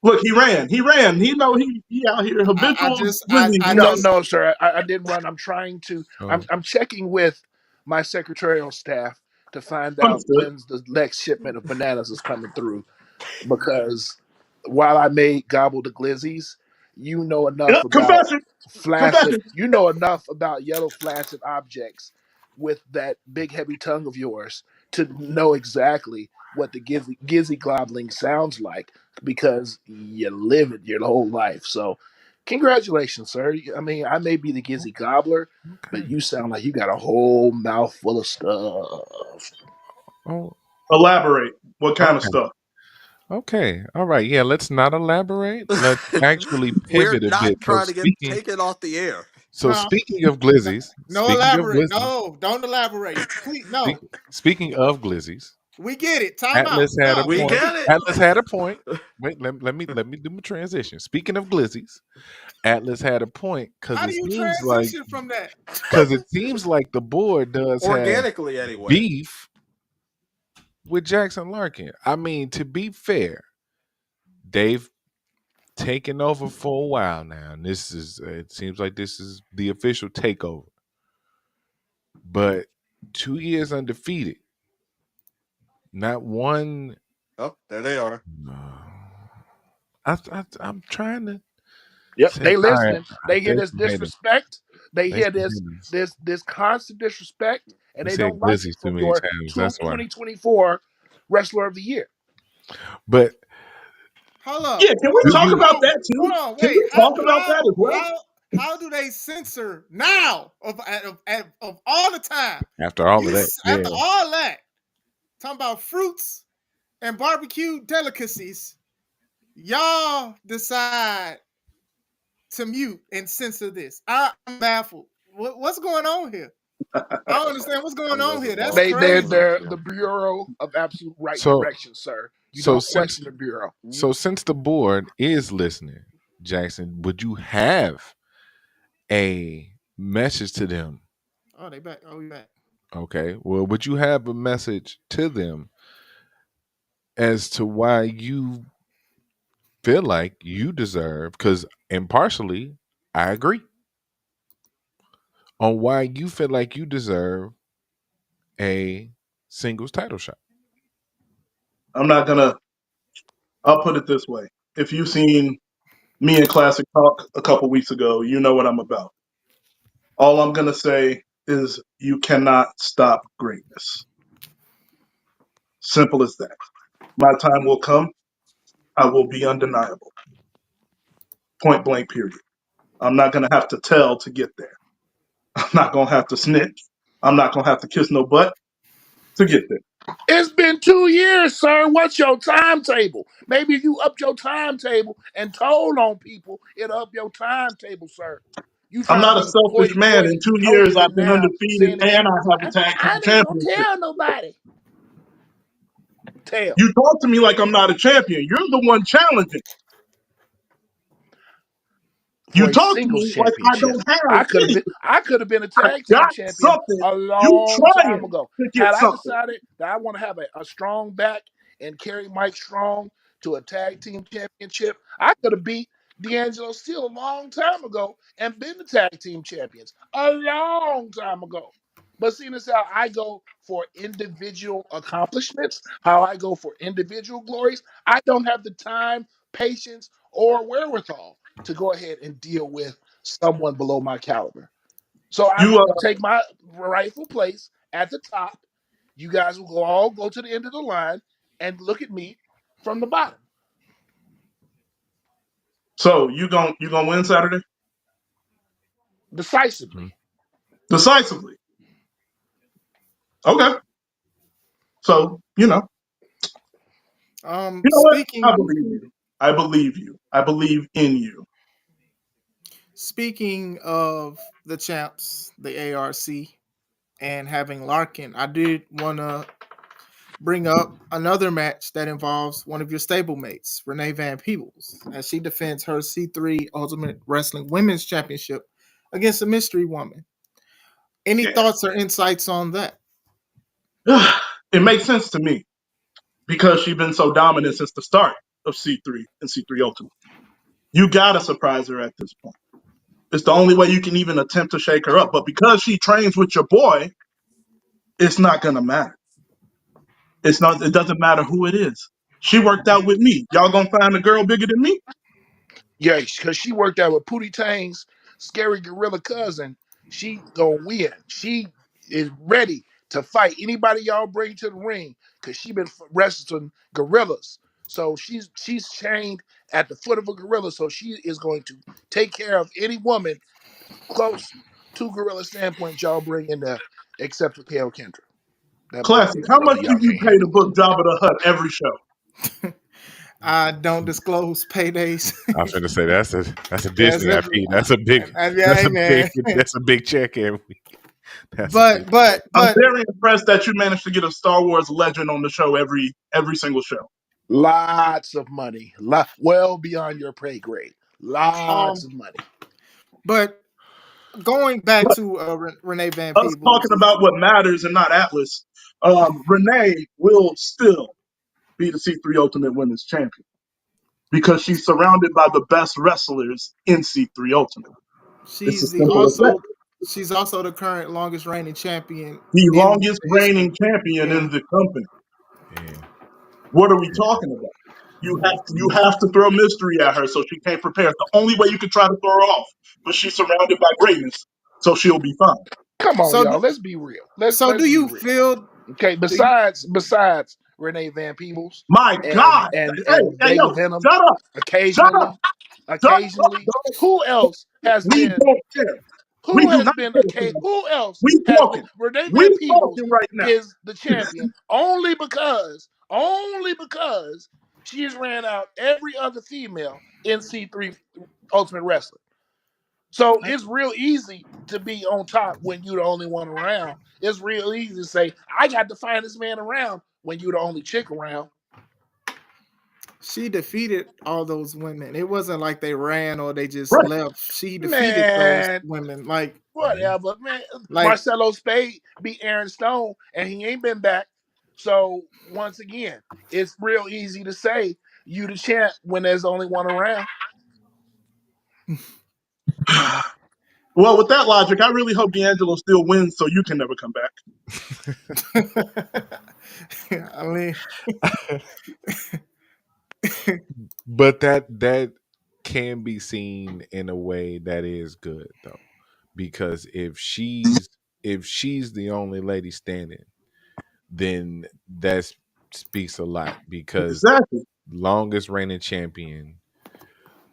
Look, he ran. He ran. He know he out here I habitual just glizzy I No, gobbler. just no, sir. I didn't run. I'm trying to. So, I'm checking with my secretarial staff to find out Understood. when's the next shipment of bananas is coming through. Because while I may gobble the glizzies, you know enough Yep, about confession. flaccid. Confession. You know enough about yellow flaccid objects with that big heavy tongue of yours to know exactly what the gizzy gobbling sounds like because you live it your whole life. So, congratulations, sir. I mean, I may be the gizzy gobbler, but okay. you sound like you got a whole mouth full of stuff. Oh, Elaborate. What kind of okay. stuff? Okay. All right. Yeah. Let's not elaborate. Let's actually We're pivot a bit. not trying to get taken off the air. So huh? speaking of No, glizzies, no elaborate. No, don't elaborate. Please, speak, no. speaking of glizzies, We get it. Time out. Atlas had a No. We point. get it. Atlas had a point. Wait, let me do my transition. Speaking of glizzies, Atlas had a point How do you transition from that? because it seems like the board does have Organically, anyway. beef with Jackson Larkin. I mean, to be fair, they've taken over for a while now, and this is it seems like this is the official takeover. But 2 years undefeated, not one. Oh, there they are. I'm trying to Yep, say they all right. listening. They hear They this some haters. disrespect. They They hear some this haters. this this constant disrespect, and You they said don't like it glizzies too from many your times. That's why. 2024 wrestler of the year. But Hold up. Yeah, can we do talk you about that too? Hold on. Can Wait. we talk about that as well? How do they censor now of all the time? after all of You that? after Yeah. all that talking about fruits and barbecue delicacies, y'all decide to mute and censor this. I'm baffled. What's going on here? I don't understand what's going It on was a here. That's lost crazy. They're cause. the Bureau of Absolute Right So Direction, sir. You so don't since question the Bureau. since the board is listening, Jackson, would you have a message to them? Oh, they back. Oh, we back. Okay. Well, would you have a message to them as to why you feel like you deserve? Because impartially, I agree on why you feel like you deserve a singles title shot. I'm not gonna. I'll put it this way. If you've seen me and Classic Talk a couple weeks ago, you know what I'm about. All I'm gonna say is you cannot stop greatness. Simple as that. My time will come. I will be undeniable. Point blank. Period. I'm not gonna have to tell to get there. I'm not gonna have to snitch. I'm not gonna have to kiss no butt to get there. It's been 2 years, sir. What's your timetable? Maybe if you up your timetable and told on people, it'll up your timetable, sir. You I'm trying to not a be selfish man. In hoity-toity, 2 years, holier I've than been now, undefeated saying that and you. I have a tag team I ain't gonna championship. tell nobody. Tell. You talk to me like I'm not a champion. You're the one challenging. For You a talk to singles me like I championship. don't have anything. I could have been a I tag team got champion something. a You long time trying ago. to get Had I something. decided that I want to have a strong back and carry Mike Strong to a tag team championship, I could have beat D'Angelo Steele a long time ago and been the tag team champions a long time ago. But seeing as how I go for individual accomplishments, how I go for individual glories, I don't have the time, patience, or wherewithal to go ahead and deal with someone below my caliber. So I'm You going to take my rightful place at the top. You guys will all go to the end of the line and look at me from the bottom so you gonna win Saturday decisively. Mhm. decisively. Okay. So you know what? I Speaking believe you. I believe you. I believe in you. speaking of the champs, the ARC, and having Larkin, I did want to bring up another match that involves one of your stablemates, Renee Van Peebles, as she defends her C3 Ultimate Wrestling Women's Championship against a mystery woman. Any Yeah. thoughts or insights on that? It makes sense to me because she's been so dominant since the start of C3 and C3 Ultimate. You gotta surprise her at this point. It's the only way you can even attempt to shake her up. But because she trains with your boy, it's not gonna matter. It's not. It doesn't matter who it is. She worked out with me. Y'all gonna find a girl bigger than me? Yeah, because she worked out with Pootie Tang's scary gorilla cousin. She gonna win. She is ready to fight anybody y'all bring to the ring because she been wrestling gorillas. So she's chained at the foot of a gorilla. So she is going to take care of any woman close to gorilla standpoint y'all bring in there, except for Kale Kendra. That Classic. big How gorilla much do y'all you can't pay to handle. book Jabba the Hutt every show? I don't disclose paydays. I was going to say that's a Yes, Disney IP. That's a big yeah, hey, man. that's a big check every week. That's a big but check. but I'm but very impressed that you managed to get a Star Wars legend on the show every single show. Lots of money, well beyond your pay grade. Lots um of money. but going back But to Renee Van us Peebles, talking about what matters and not Atlas, Renee will still be the C3 Ultimate Women's Champion because she's surrounded by the best wrestlers in C3 Ultimate. It's as she's the simple as that. also she's also the current longest reigning champion The in longest the history. reigning champion Yeah, in the company. Yeah. What are we talking about? You have to throw mystery at her so she can't prepare. It's the only way you can try to throw her off. But she's surrounded by greatness, so she'll be fine. Come on, so y'all. Let's be real. do Let's be you real. feel Okay. do you, Besides Renee Van Peebles My and God. and Hey, and hey, Vega yo, Venom, shut up. Shut up. occasionally, Shut up, occasionally, dog. who else has We been? don't care. We Who do has not been care. okay? Who else We has been? talking. Renee We Van Peebles talking right now. is the champion only because she has ran out every other female in C3 Ultimate Wrestling. So it's real easy to be on top when you're the only one around. It's real easy to say, I got the finest man around when you're the only chick around. she defeated all those women? It wasn't like they ran or they just Right. left. She defeated those Man, women. Like Mhm. whatever. Man, like Marcelo Spade beat Aaron Stone and he ain't been back. So once again, it's real easy to say you the champ when there's only one around. Well, with that logic, I really hope D'Angelo still wins so you can never come back. I mean, But that can be seen in a way that is good though, because if she's the only lady standing, then that speaks a lot because Exactly. longest reigning champion,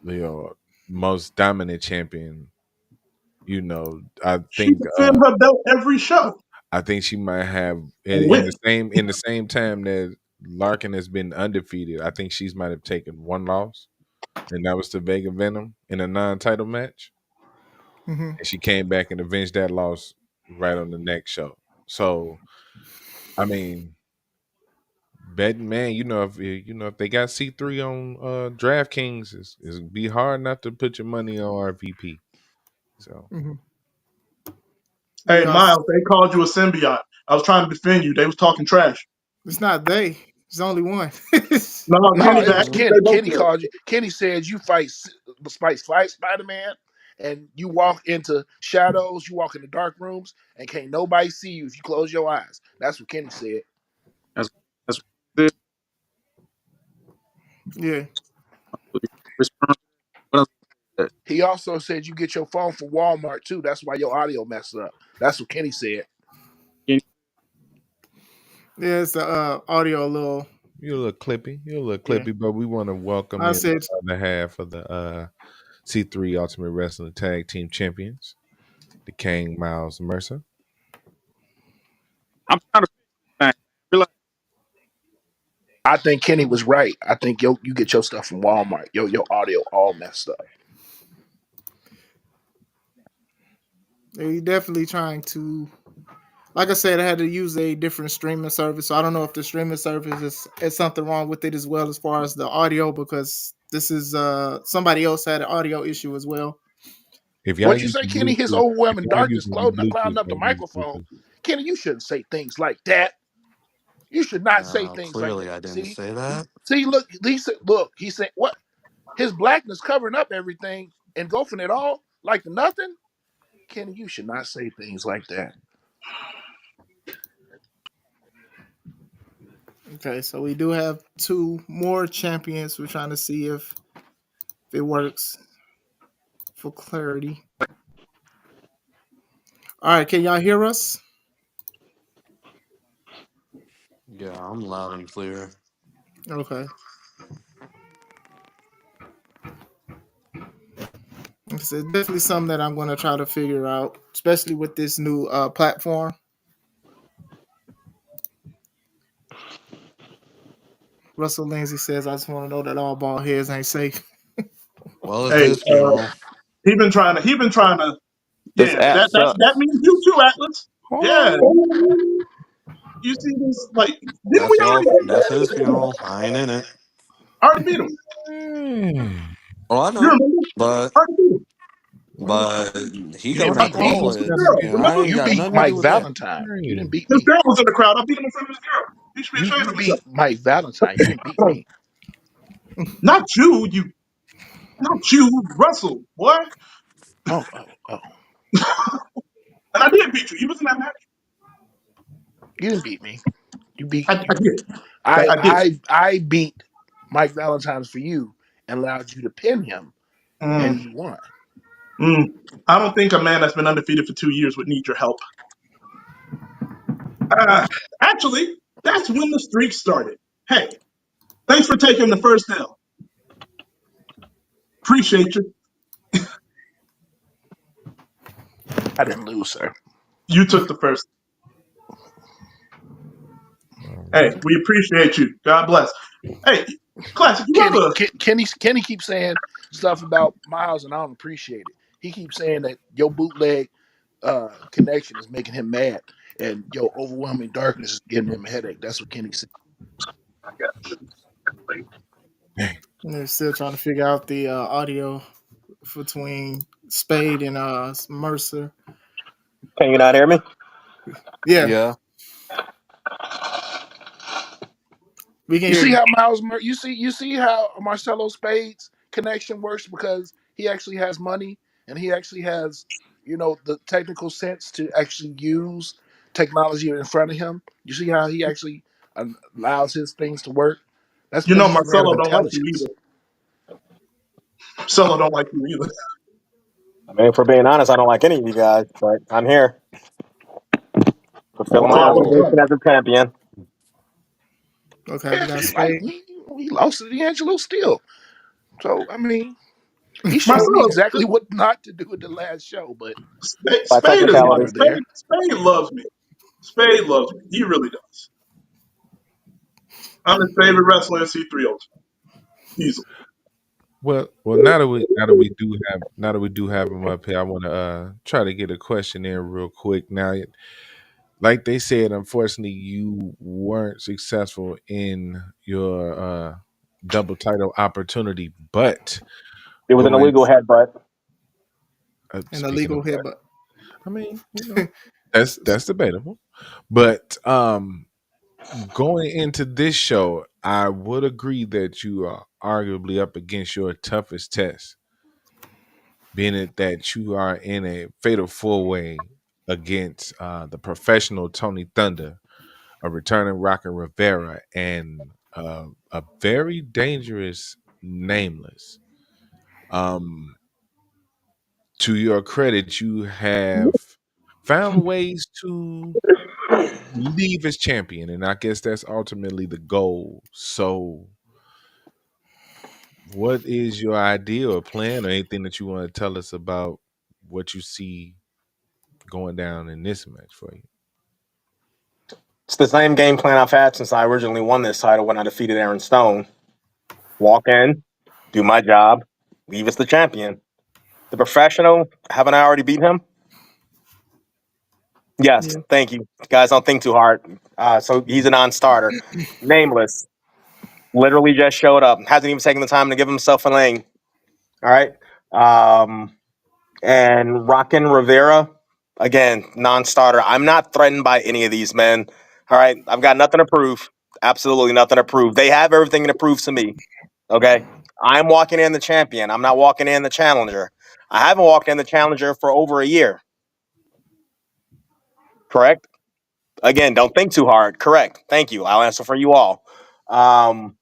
you know, most dominant champion. I She think defend her belt every show she might have and in the win. same time that Larkin has been undefeated. I think she's might have taken one loss, and that was to Vega Venom in a non-title match, mhm. and she came back and avenged that loss right on the next show. So, I mean, betting man, if they got C3 on DraftKings, it's be hard not to put your money on RVP. So Mhm. Hey, Yeah, Miles, they called you a symbiote. I was trying to defend you. They was talking trash. it's not they. It's only one. No, No, Kenny it back. was Mhm. Kenny. They both Kenny said. called you. Kenny said you fight Spider Man, and you walk into shadows. You walk into dark rooms, and can't nobody see you if you close your eyes. That's what Kenny said. That's that's what Yeah. respond. What else? He also said you get your phone from Walmart too. That's why your audio messed up. That's what Kenny said. Kenny, Yeah, it's the audio a little. you're a little clippy. You're a little Yeah. clippy, but we want to welcome I in said, the other half of the C3 Ultimate Wrestling Tag Team Champions, the King Miles Mercer. I'm trying to fix this thing. I think Kenny was right. I think you get your stuff from Walmart. Your audio all messed up. they definitely trying to. Like I said, I had to use a different streaming service, so I don't know if the streaming service is something wrong with it as well as far as the audio because this is somebody else had an audio issue as well. If y'all What you using say, Kenny? His Bluetooth, if overwhelming y'all darkness using the clouding Bluetooth, up the don't use microphone. Bluetooth. Kenny, you shouldn't say things like that. You should not say things like Clearly, that. I didn't See, say that. see, look, he said what? His blackness covering up everything, engulfing it all like nothing. Kenny, you should not say things like that. Okay, so we do have two more champions. We're trying to see if it works for clarity. All right, can y'all hear us? Yeah, I'm loud and clear. Okay. It's definitely something that I'm going to try to figure out, especially with this new platform. Russell Lindsay says, I just want to know that all bald heads ain't safe. Well, it's Hey, his funeral. he been trying to. He been trying to. This Yeah, app that sucks. means you too, Atlas. Yeah, Oh, you see this? Like, didn't That's we already y'all. beat That's him? his funeral. I ain't in it. Already beat him. Mm. Oh, I You know, remember? but Already beat him. Well, but he you Yeah, coming I beat after beat me. all him of with his his. girl. You know, I Remember? ain't You got beat nothing to do Mike with that. Valentine. You didn't right. beat His me. girl was in the crowd. I beat him in front of his girl. He should be ashamed You of himself. beat Mike Valentine. You didn't beat me. Not you, not you, Russell, boy. Oh, oh, oh. And I did beat you. He was in that match. You didn't beat me. You beat I did. I I did. I beat Mike Valentine's for you and allowed you to pin him, and Mm, you won. mm. I don't think a man that's been undefeated for 2 years would need your help. Uh, actually, that's when the streak started. Hey, thanks for taking the first L. Appreciate you. I didn't lose, sir. You took the first. All Hey, right. we appreciate you. God bless. Hey, classic. You ever? Kenny keeps saying stuff about Miles, and I don't appreciate it. He keeps saying that your bootleg connection is making him mad, and your overwhelming darkness is giving him a headache. That's what Kenny said. And they're still trying to figure out the audio between Spade and Mercer. Can you not hear me? Yeah, Yeah. we can You hear see you. how you see how Marcelo Spade's connection works because he actually has money and he actually has the technical sense to actually use technology in front of him. You see how he actually allows his things to work. That's You because know he's a man of Marcelo don't like you intelligence. either. Marcelo don't like you either. I mean, for being honest, I don't like any of you guys, but I'm here fulfilling my Marcelo don't Oh, obligation run. as a champion. Okay, we yeah, got like Spade. he lost to D'Angelo still. So I mean, he showed me Marcelo, exactly what not to do at the last show, but By Spade is neither my here technicality, nor there. Spade loves me. Spade loves me. He really does. I'm his favorite wrestler in C3 Ultimate. Easily. Well, now that we do have him up here, I want to try to get a question in real quick. Now, like they said, unfortunately, you weren't successful in your double title opportunity. But It was an going, illegal headbutt. An speaking illegal of hit, that, but I mean, that's debatable. But going into this show, I would agree that you are arguably up against your toughest test, being it that you are in a fatal four way against the professional Tony Thunder, a returning Rocker Rivera, and a very dangerous Nameless. Um, to your credit, you have found ways to leave as champion, and I guess that's ultimately the goal. So, what is your idea or plan, or anything that you want to tell us about what you see going down in this match for you? It's the same game plan I've had since I originally won this title when I defeated Aaron Stone. Walk in, do my job, leave as the champion. The professional, haven't I already beat him? Yes, yeah, thank you. Guys, don't think too hard. So he's a non-starter. Nameless, literally just showed up. Hasn't even taken the time to give himself a name. All right. Um, and Rockin' Rivera, again, non-starter. I'm not threatened by any of these men. All right. I've got nothing to prove. Absolutely nothing to prove. They have everything to prove to me. Okay. I'm walking in the champion. I'm not walking in the challenger. I haven't walked in the challenger for over a year. Correct? Again, don't think too hard. Correct. Thank you. I'll answer for you all. Um,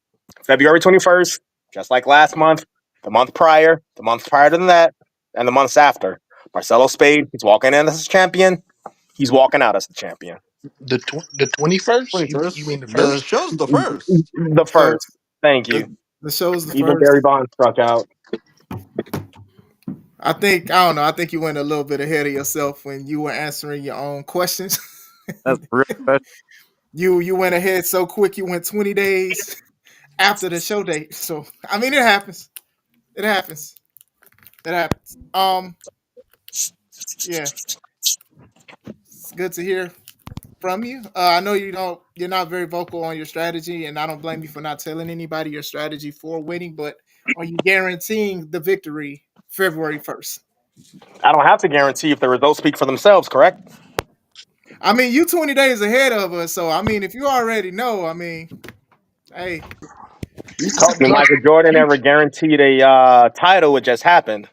February 21st, just like last month, the month prior to that, and the months after. Marcelo Spade, he's walking in as a champion. He's walking out as the champion. The 21st. You 21st. mean the The first? show's the first. The first. first. Thank The, you. the show's the Even Barry first. Bonds struck out. I don't know. I think you went a little bit ahead of yourself when you were answering your own questions. That's real special. You went ahead so quick. You went 20 days after the show date. So I mean, it happens. It happens. It happens. Yeah, it's good to hear from you. I know you're not very vocal on your strategy, and I don't blame you for not telling anybody your strategy for winning. But are you guaranteeing the victory February 1st? I don't have to guarantee if the results speak for themselves, correct? I mean, you 20 days ahead of us, so I mean, if you already know, I mean, hey, You caught When John Michael Jordan ever future. guaranteed a title, it just happened.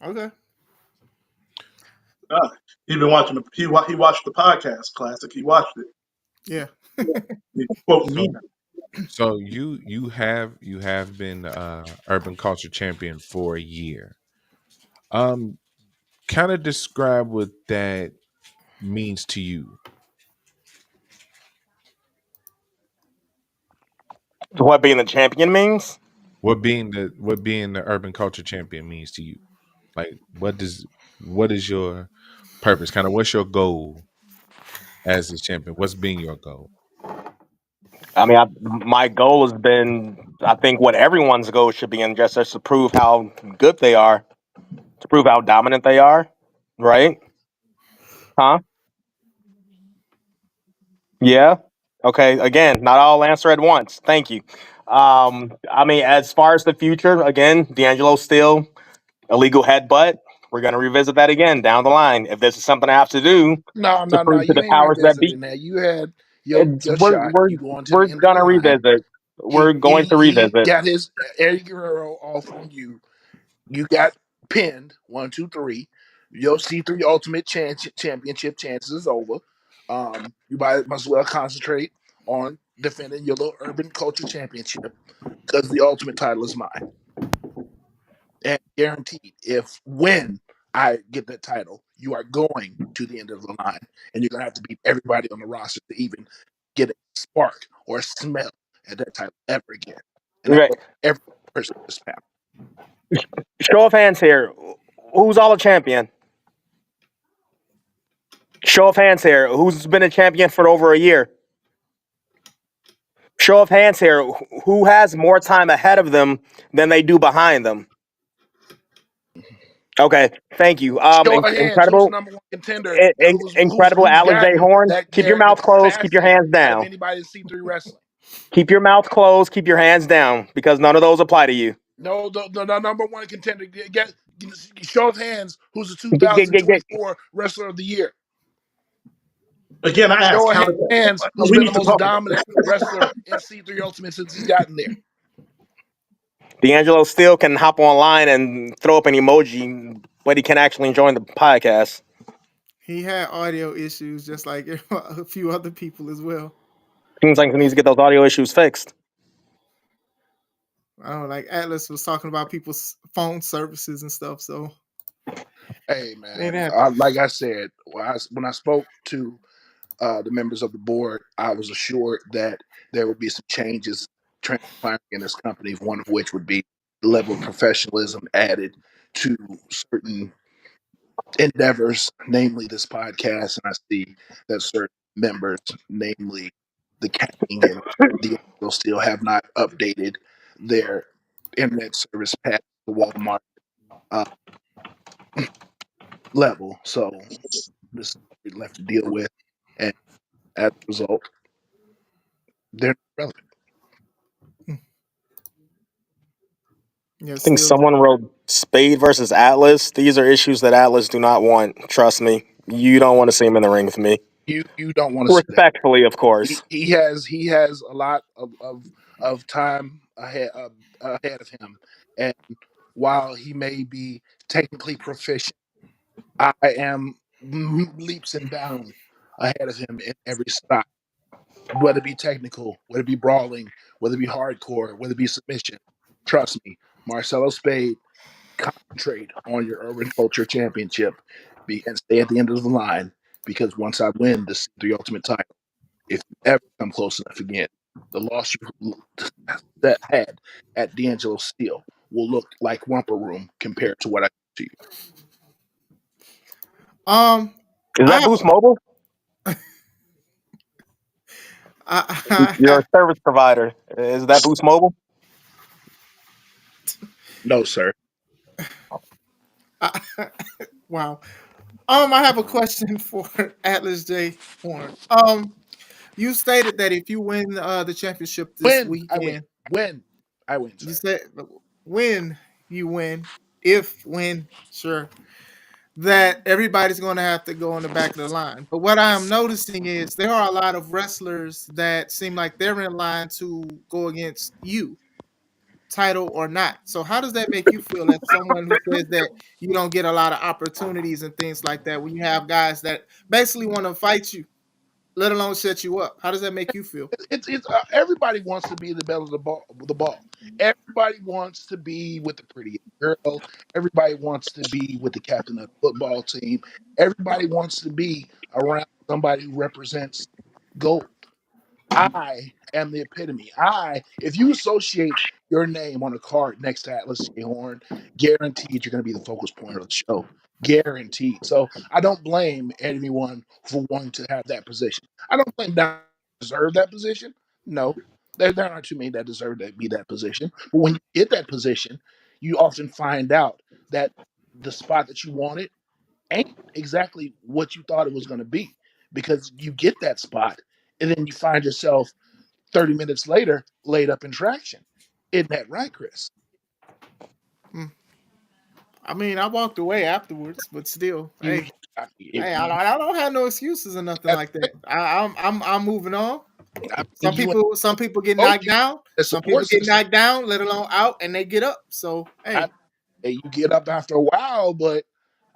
okay, Uh, he been watching he watched the podcast classic. He watched it. yeah, He quoting me. So, so you have been urban culture champion for a year. Um, kind of describe what that means to you. What being the champion means? What being the urban culture champion means to you. Like, what is your purpose? Kind of, what's your goal as a champion? What's been your goal? I mean, my goal has been, I think, what everyone's goal should be, and just to prove how good they are, to prove how dominant they are, right? Huh? Yeah. Okay. Again, not all answer at once. Thank you. I mean, as far as the future, again, D'Angelo still illegal headbutt. We're gonna revisit that again down the line. If this is something I have to do No, to no, no. prove to You the ain't powers that be, revisiting that. You had it's, your shot. You go on to we're the end of the gonna line. revisit. We're going to He revisit. got his Eddie Guerrero off on you. You got pinned 1, 2, 3. Your C3 Ultimate Championship chances is over. You might as well concentrate on defending your little Urban Culture Championship because the Ultimate title is mine. And guaranteed, if when I get that title, you are going to the end of the line, and you're gonna have to beat everybody on the roster to even get a spark or a smell at that title ever again. And that Okay. goes for every person in this panel. Show of hands here. Who's all a champion? Show of hands here. Who's been a champion for over a year? Show of hands here. Who has more time ahead of them than they do behind them? Okay, thank you. Show of hands, who's the Incredible, number one contender? incredible Who's Atlas J gotten Horn. Keep your the mouth closed. Keep your fastest hands out of down. anybody in C3 wrestling? Keep your mouth closed. Keep your hands down because none of those apply to you. No, the number one contender. Show of hands, who's the Get 2024 wrestler of the year? Again, I asked, Show of how did that? hands, who's We been the need to most talk about dominant wrestler in C3 Ultimate since he's gotten there? D'Angelo still can hop online and throw up an emoji, but he can actually join the podcast. He had audio issues just like a few other people as well. Seems like he needs to get those audio issues fixed. I don't know, like Atlas was talking about people's phone services and stuff. So Hey it man, happened. like I said, when I spoke to the members of the board, I was assured that there would be some changes transpiring in this company, one of which would be the level of professionalism added to certain endeavors, namely this podcast. And I see that certain members, namely the King and the Angel, still have not updated their internet service past the Walmart uh, level. So this is what we left to deal with. And as a result, they're not relevant. Yeah, I think still. someone wrote Spade versus Atlas. These are issues that Atlas do not want. Trust me. You don't want to see him in the ring with me. You don't want to see that. Respectfully, of He, course. he has he has a lot of time ahead of him, and while he may be technically proficient, I am leaps and bounds ahead of him in every style. Whether it be technical, whether it be brawling, whether it be hardcore, whether it be submission. Trust me, Marcelo Spade, concentrate on your Urban Culture Championship and stay at the end of the line because once I win the C3 Ultimate title, if you ever come close enough again, the loss you that had at D'Angelo Steel will look like romper room compared to what I do to you. Um, Is I that have Boost Mobile? You're I, a service provider. Is that Boost Mobile? No, sir. I, wow. I have a question for Atlas J. Horn. You stated that if you win the championship this When I win, weekend, when I win, you sir. said when you win, if win, sure, that everybody's going to have to go in the back of the line. But what I'm noticing is there are a lot of wrestlers that seem like they're in line to go against you, title or not. So how does that make you feel as someone who says that you don't get a lot of opportunities and things like that when you have guys that basically want to fight you, let alone set you up? How does that make you feel? It's everybody wants to be the belle of the ball. Everybody wants to be with the pretty girl. Everybody wants to be with the captain of the football team. Everybody wants to be around somebody who represents gold. I am the epitome. If you associate your name on a card next to Atlas J. Horn, guaranteed you're going to be the focus point of the show. Guaranteed. So I don't blame anyone for wanting to have that position. I don't blame them deserve that position. No, there aren't too many that deserve to be that position. But when you get that position, you often find out that the spot that you wanted ain't exactly what you thought it was going to be because you get that spot and then you find yourself 30 minutes later laid up in traction. Isn't that right, Chris? Mm. I mean, I walked away afterwards, but still, You, hey, if hey, you, I don't have no excuses or nothing that's like that. I'm moving on. and you and Some people get coach knocked you down. the Some people support get system. knocked down, let alone out, and they get up. So I, hey, you get up after a while, but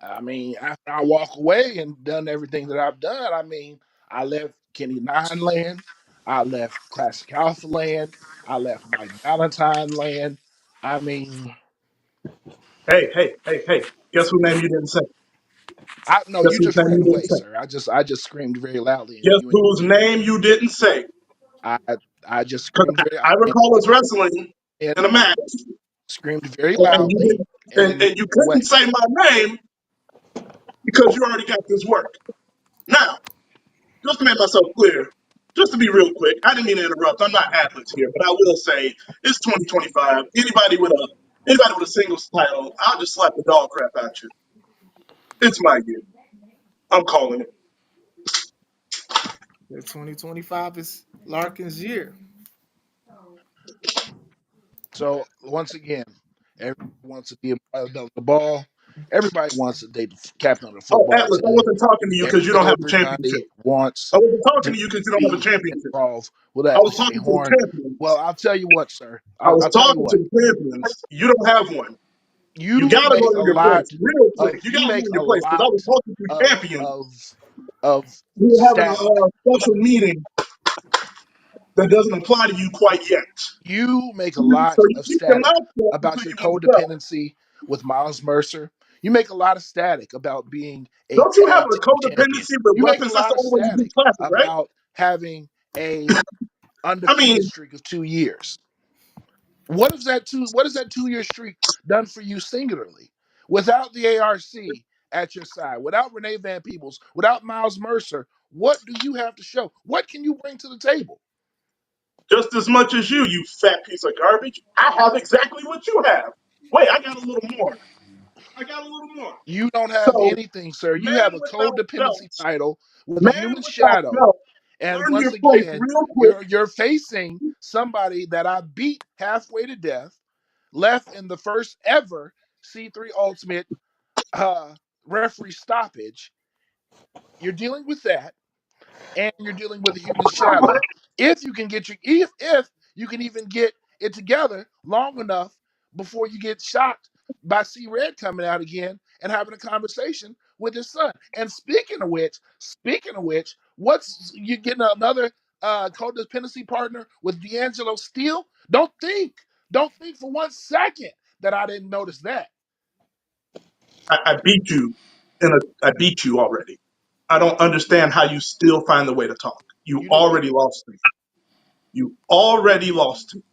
I mean, after I walk away and done everything that I've done, I mean, I left Kenny Nine land, I left Classic Alpha land, I left Mike Valentine land. I mean, Hey. Guess whose name you didn't say? I no, Guess you whose just name ran you didn't away, say? sir. I just screamed very loudly, and Guess whose name you didn't say? I I just Because screamed very I recall us wrestling and in a match, screamed very and loudly, and then ran you away. couldn't say my name because you already got this work. Now, just to make myself clear, just to be real quick, I didn't mean to interrupt. I'm not Atlas here, but I will say it's 2025. Anybody with a Anybody with a singles title, I'll just slap the dog crap out you. It's my year. I'm calling it. The 2025 is Larkin's year. So once again, everybody wants to be above the ball. Everybody wants to date the captain of the Oh, football Atlas, I team. wasn't talking to you because you don't have a championship. Everybody wants I wasn't to talking to you because you don't have a be championship. involved with I that was Jay talking to the Horn. Well, champions. I'll tell you what, sir. I was I'll tell you talking to what. the champions. You don't have one. You You gotta make learn a your place lot real of quick. You you gotta make learn a your place because I lot was talking to of champions. of of We were having a static. special meeting that doesn't apply to you quite yet. You make a So lot you of keep your static mouth shut until about your you excel. codependency with Miles Mercer. You make a lot of static about being a Don't you have tag a team champion. codependency with You make a weapons? That's lot the of only way you beat static classic, right? about having a I undefeated mean, streak of 2 years. What has that 2 year streak done for you singularly? Without the ARC at your side, without Renee Van Peebles, without Miles Mercer, what do you have to show? What can you bring to the table? just as much as you fat piece of garbage. I have exactly what you have. Wait, I got a little more. I got a little more. You don't have So, anything, sir. You man have a without codependency belt, title with a man human without shadow. belt, And learn your once place again, real quick. you're facing somebody that I beat halfway to death, left in the first ever C3 Ultimate uh, referee stoppage. You're dealing with that, and you're dealing with a human shadow. If you can even get it together long enough before you get shocked by C Red coming out again and having a conversation with his son. And speaking of which, what's you getting another codependency partner with D'Angelo Steele? Don't think for 1 second that I didn't notice that. I beat you I beat you already. I don't understand how you still find the way to talk. You You know what? already lost me. You already lost me.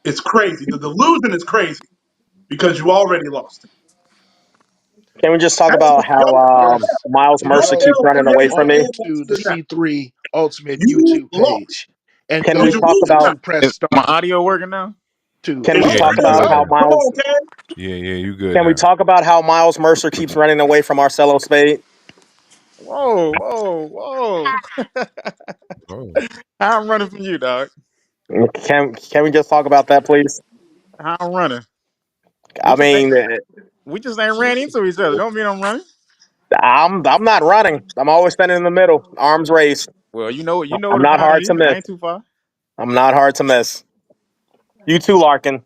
It's crazy. The delusion is crazy because you already lost me. Can we just talk about Hey, how There's Miles your Mercer go keeps L for running away yes from on me? and to that's the for now. C3 Ultimate You YouTube lost. page and Can Did we go you talk lose? about to press Is my start audio working now? to can Is we your oh talk there you audio about go. how working? Come Miles on, Cam. Yeah, yeah, you good can we now. talk about how Miles Mercer keeps running away from Marcelo Spade? Whoa, whoa, whoa! Oh, How I'm running from you, dog? Can we just talk about that, please? How I'm running? We I just ain't mean, we just ain't ran into each other. Don't mean I'm running. I'm not running. I'm always standing in the middle, arms raised. Well, you know where I'm to not find hard to me. I miss. ain't too far. I'm not hard to miss. You too, Larkin.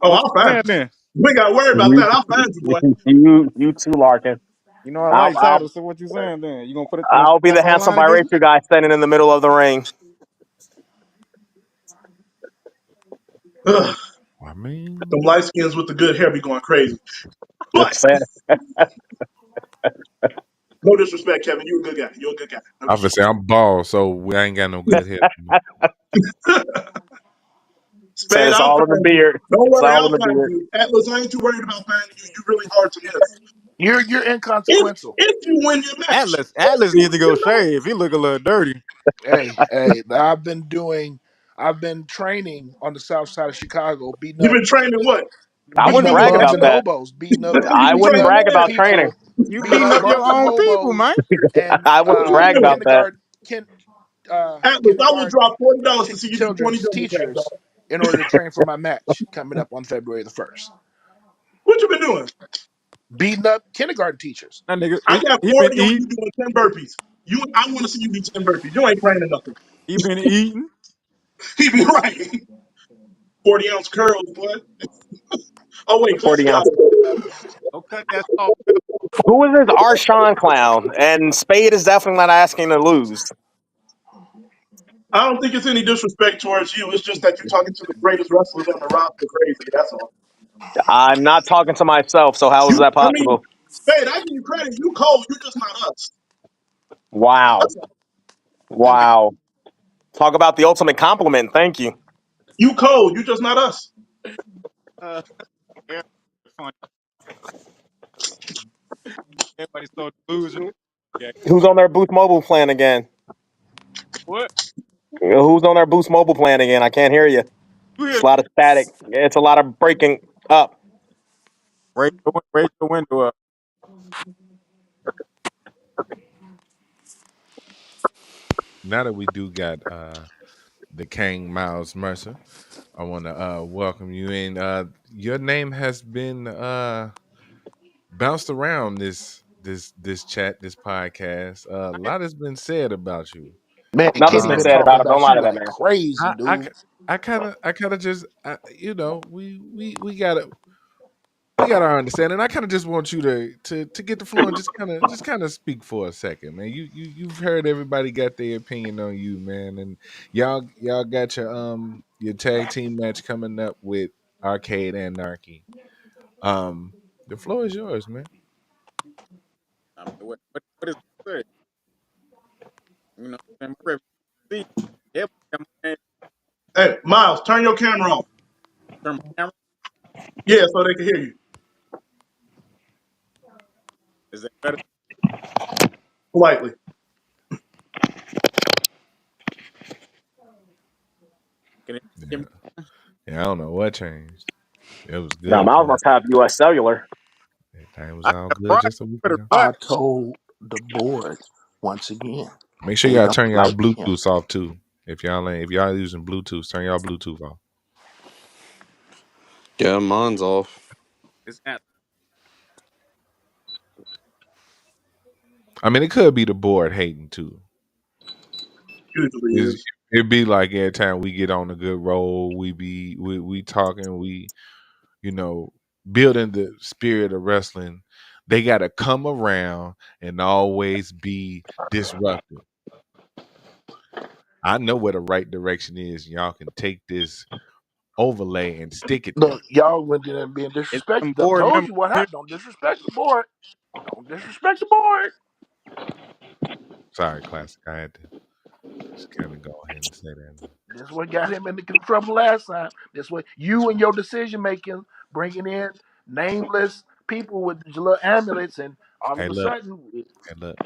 Oh, What I'll you find saying you. then? You ain't got to worry about You, that. I'll find you, boy. you too, Larkin. You know I I'll, like I'll, titles. So what you saying then? You gonna put I'll be the titles on the handsome line against me? biracial guy standing in the middle of the ring. Ugh, I them mean, light skins with the good hair be going crazy. But no disrespect, Kevin. You a good guy. You're a good guy. No I would say disrespect. I'm bald, so we ain't got no good hair. Said Spade, it's I'll all in the find you. beard. Don't It's worry, all I'll in the find beard. you. Atlas, I ain't too worried about finding you. You really hard to miss. You're If inconsequential. if you win your match, if Atlas you needs to win go your match, shave. He look a little dirty. Hey, I've been training on the south side of Chicago, beating you've up been training what? I beating wouldn't up Beating brag bums about and what? that. hobos, That's what you've I been wouldn't beating training up brag when? about training. people, You beating beating up up your bums and own people, hobos, man. and I wouldn't brag about that. Atlas, I will kindergarten drop $40 to see you do 20 children's double tag, teachers dog. in order to train for my match coming up on February the 1st. What you been doing? Beating up kindergarten teachers. That nigga, I he, got he been 40 on eat. you doing 10 burpees. I want to see you do 10 burpees. You ain't training nothing. He been eating. Even right. 40-ounce curls, boy. Oh wait, 40 classic got ounces. it. Don't cut that salt pepper. Who is this Arshawn clown? And Spade is definitely not asking to lose. I don't think it's any disrespect towards you. It's just that you're talking to the greatest wrestlers on the roster crazy. That's all. I'm not talking to myself, so how is that I mean, possible? Spade, I give you credit. You cold. You're just not us. Wow. That's all. Wow. Talk about the ultimate compliment. Thank you. You cold. You're just not us. Uh, yeah, funny. Everybody's so delusional. Yeah. Who's on their Boost Mobile plan again? What? Who's on their Boost Mobile plan again? I can't hear you. You a lot of static. It's a lot of breaking up. Raise your window up. Now that we do got the King Miles Mercer, I want to welcome you in. Your name has been bounced around this chat, this podcast. A lot has been said about you. Man, Nothing's Kenny been been Um, said talking about him. Don't about lie you to that like man. crazy, I I dude. ki- I kind of just we got our understanding. I kind of just want you to get the floor and just kind of speak for a second, man. You've heard everybody got their opinion on you, man, and y'all got your tag team match coming up with Arcade Anarchy. Um, the floor is yours, man. I mean, what is it say? You know, what I'm saying? My reputation. Everybody got my name. Hey, Miles, turn your camera on. Turn my camera. Yeah, so they can hear you Is that better? politely. Can you Yeah, hear me? yeah. I don't know what changed. It was Now, good Miles for must have U.S. Cellular. that thing was I all got good Verizon. just a week Better ago. I button. told the board once again, Make sure they y'all don't turn y'all like him. Bluetooth off too. If y'all using Bluetooth, turn y'all Bluetooth off. Yeah, mine's off. It's at. I mean, it could be the board hating too. Usually Is is. it be like every time we get on a good roll, we talking, you know building the spirit of wrestling. They got to come around and always be disruptive. I know where the right direction is. Y'all can take this overlay and stick it there. Look, y'all went in there being Is them disrespectful. I board told members you what here? happened. Don't disrespect the board. Don't disrespect the board. Sorry, classic. I had to just kind of go ahead and say that. This what got him into trouble last time. This what you and your decision making, bringing in nameless people with little amulets, and all of Hey, a look. sudden, Hey, look.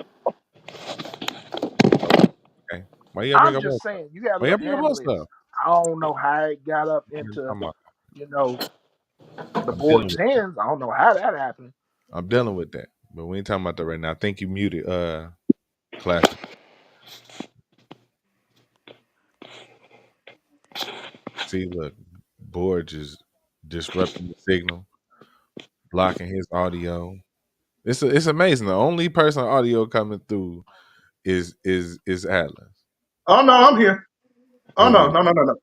Oh, okay. Why you gotta bring I'm up my just stuff? saying, you got Why you little gotta bring up my amulets. stuff? I don't know how it got up into, I'm, uh, you know, the I'm dealing board's with that. hands. I don't know how that happened. I'm dealing with that. But we ain't talking about that right now. I think you muted classic. See, look, board just disrupting the signal, blocking his audio. It's amazing. The only person audio coming through is Atlas. Oh no, I'm here. Oh no, Yeah. no, no, no, no.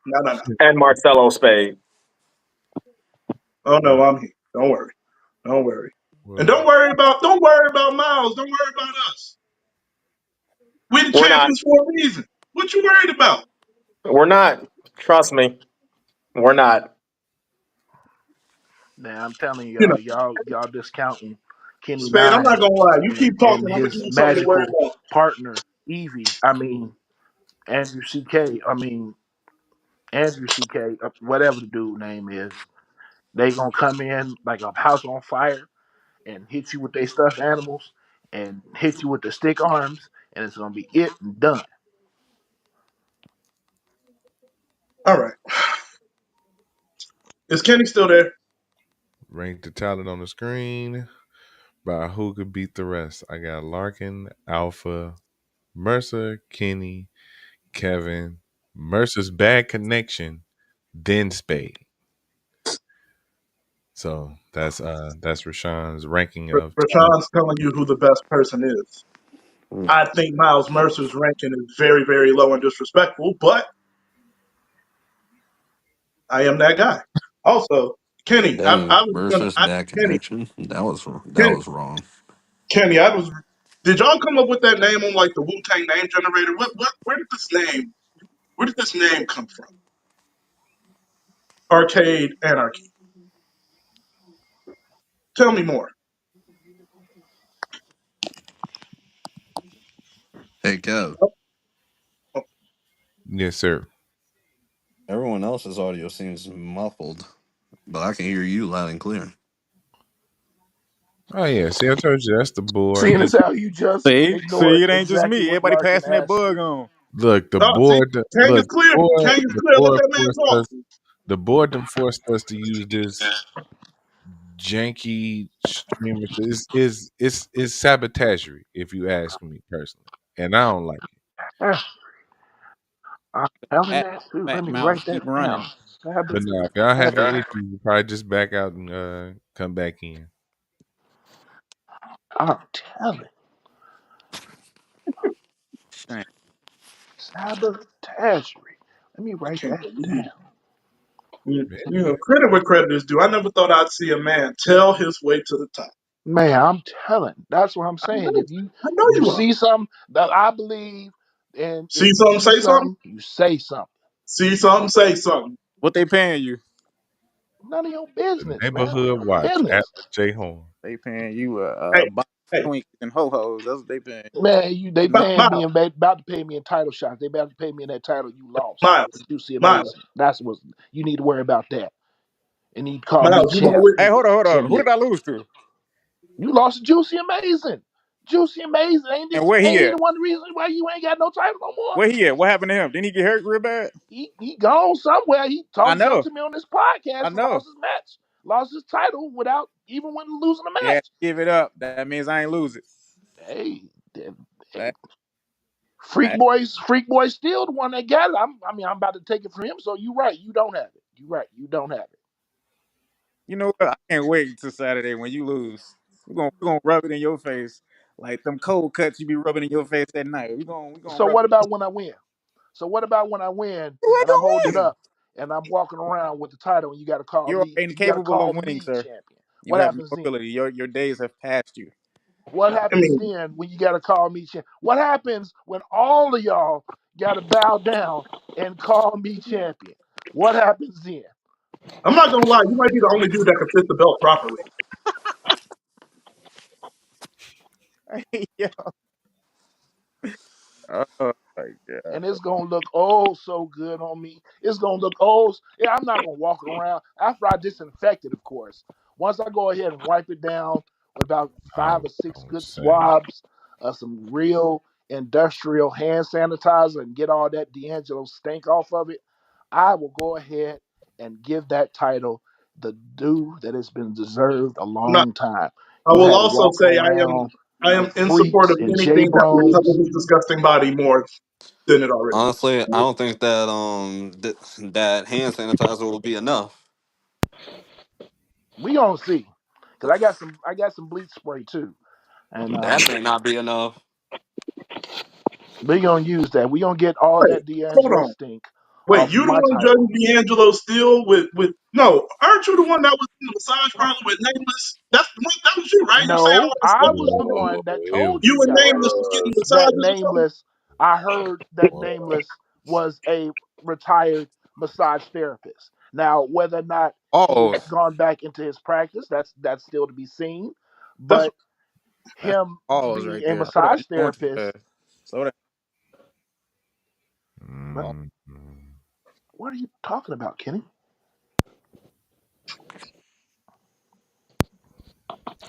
No, no, no. And Marcelo Spade. Oh Well, no, I'm here. Don't worry. Don't worry. And well, don't worry about Miles. Don't worry about us. We the We're not. champions for a reason. What you worried about? We're not. Trust me. We're not. Now I'm telling You know, y'all discounting Kenny Spade, I'm not Nine gonna lie. You and keep talking, I'm gonna give his you something to worry magical about. partner Evie. I mean Andrew CK. I mean Andrew CK. Whatever the dude name is. They gonna come in like a house on fire and hit you with their stuffed animals and hit you with the stick arms, and it's gonna be it and done. All right. Is Kenny still there? rank the talent on the screen by who could beat the rest. I got Larkin, Alpha, Mercer, Kenny, Kevin, Mercer's bad connection, then Spade. So that's Rashawn's ranking of 20. Rashawn's telling you who the best person is. Hmm. I think Miles Mercer's ranking is very, very low and disrespectful, but I am that guy. Also, Kenny, Dang, I was gonna, Mercer's bad Kenny, connection. That Kenny, was wrong. Kenny, I was. Did y'all come up with that name on like the Wu Tang name generator? Where did this name? Where did this name come from? Arcade Anarchy. Tell me more. Hey, Kev. Oh, oh, Yes, sir. Everyone else's audio seems muffled, but I can hear you loud and clear. Oh yeah, see, I told you that's the board. Seeing as how you just See, ignored it ain't just me. exactly what Everybody Larkin passing that asked bug you. on. Look, No, see, Kang is clear. Kang is the clear. Let board that man forced talk. us. The board done forced us to use this janky streamer. It's sabotagery, if you ask me personally, and I don't like it. Ah, I'm telling At that too. Let Fat me Mouse write keep that running. down. Sabbath. But now, if y'all having Yeah. issues, you probably just back out and come back in. I'm telling. Dang. Sabotagery. Let me I write can't that believe down. it. You, Man, you know, credit where credit is due. I never thought I'd see a man tell his way to the top. Man, I'm telling. That's what I'm I saying. know, If you I know you you are. see something that I believe, and if See you something, see say something. something, you say something. See something, say something. What they paying you? None of your the business, man. None of neighborhood your watch, business. Atlas J. Horn. They paying you Hey, box hey, of Twinkies and ho hos. That's what they paying. Man, they paying me Miles, and about to pay me in title shots. They about to pay me in that title you lost. Miles, You see Miles, amazing. That's what you need to worry about that. And you call me Miles. You champ. gonna win? Hey, hold So on. Who yeah, did I lose to? you lost to Juicy Amazing. Juicy Amazing. And where he Ain't he at? the one reason why you ain't got no title no more? Where he at? What happened to him? Didn't he get hurt real bad? He gone somewhere. He I talked junk know. to me on this I podcast and know. lost his match. Lost his title without even winning losing a Yeah, match. give it up. That means I ain't lose it. Hey, hey, Hey, hey, Freak Boy still the one that got it. I'm about to take it from him. So you right, you don't have it. You right, you don't have it. you know what? I can't wait till Saturday when you lose. We're gonna rub it in your face like them cold cuts you be rubbing in your face at night. We gonna So rub what it. about when I win? So what about when I win You ain't and I'm gonna holding it win. up and I'm walking around with the title and you got to call You're me? You got to incapable of call winning, me sir. champion. You What have no happens then? ability. Your days have passed you. What I happens mean, then when you got to call me champion? What happens when all of y'all got to bow down and call me champion? What happens then? I'm not gonna lie. You might be the only dude that can fit the belt properly. Yeah. Oh my And god. it's gonna look oh so good on me. It's gonna look oh yeah. I'm not gonna walk around after I disinfect it, of course. Once I go ahead and wipe it down with about I five was or six gonna good say, swabs of some real industrial hand sanitizer and get all that D'Angelo stink off of it, I will go ahead and give that title the due that it's been deserved a I'm not. long time. I You will had also walking say around I am with in support freaks of and J anything that will cover Brones. his disgusting body more than it already is. Honestly, I don't think that that hand sanitizer will be enough. We gonna see, cause I got some bleach spray too, and That may not be enough. we gonna use that. We gonna get all Wait, that hold D'Angelo on. stink Wait, off of you the my one title. judging D'Angelo Steele with no? Aren't you the one that was in the massage parlor with Nameless? That's the one. That was you, right? You saying all No, that I stuff was the about him? one that it told You you and guys Nameless was getting was that massages or something? Nameless. I heard that was Nameless was a retired massage therapist. Now, whether or not he has Pause. gone back into his practice, that's still to be seen. That's But That's him pause being right a there. Hold on, massage you going too therapist, fast. Slow down. Pause. mm, what are you talking about, Kenny?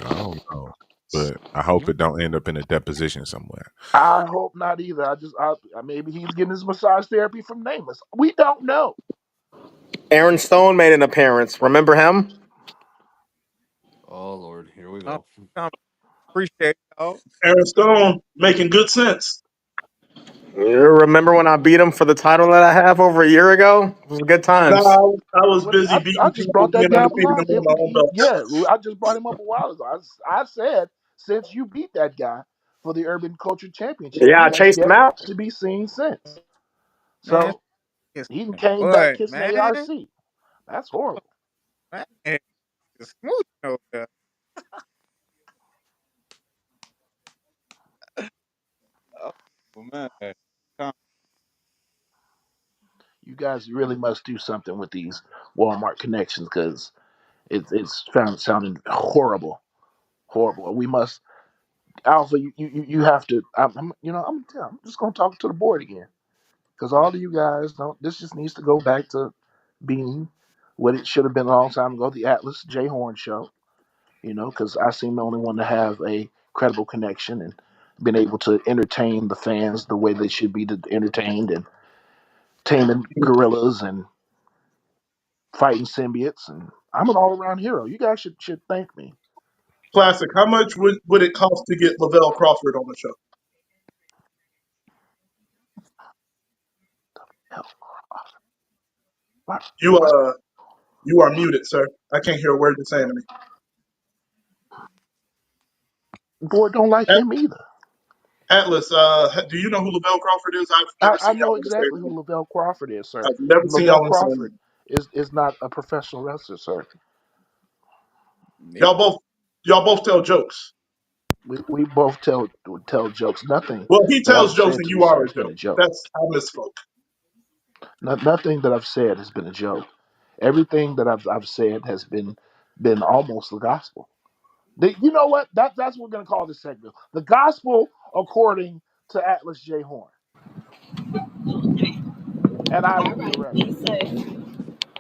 I don't know, but I hope it don't end up in a deposition somewhere. I hope not either. Maybe he's getting his massage therapy from Nameless. We don't know. Aaron Stone made an appearance. Remember him? Oh Lord, here we Oh, go. Tom, appreciate y'all. Aaron Stone making good sense. You remember when I beat him for the title that I have over a year ago? It was good Nah, times. I was What busy I beating just people, brought that being down for undefeated live. and winning my own belts. Yeah, I just brought him up a while ago. I said since you beat that guy for the Urban Culture Championship, Yeah, he I has chased him yet out. to be seen since. Man, So it's he came back what, kissing man? ARC. That's horrible. Man, it's smooth over there. Oh man. Tom, You guys really must do something with these Walmart connections because it's found sounding horrible, horrible. We must Alpha. You have to. I'm just gonna talk to the board again because all of you guys don't. This just needs to go back to being what it should have been a long time ago. The Atlas J Horn show. Because I seem the only one to have a credible connection, and been able to entertain the fans the way they should be entertained, and taming gorillas and fighting symbiotes. And I'm an all around hero. You guys should thank me. Classic. How much would it cost to get Lavelle Crawford on the show? Hell, why, You why, you are muted, sir. I can't hear a word you're saying to me. boy, don't like him either. Atlas, do you know who Lavelle Crawford is? I've never I seen y'all know in the same exactly who room. Lavelle Crawford is, sir. I've never And seen Lavelle y'all in the same Crawford room. is not a professional wrestler, sir. Nick. Y'all both tell jokes. We both tell jokes. Nothing Well, he that tells I've jokes said and to you, you sir, are a has been a joke. joke. That's I misspoke. Nothing that I've said has been a joke. Everything that I've said has been almost the gospel. You know what? That's what we're gonna call this segment. The gospel according to Atlas J. Horn. And I will be the reverend.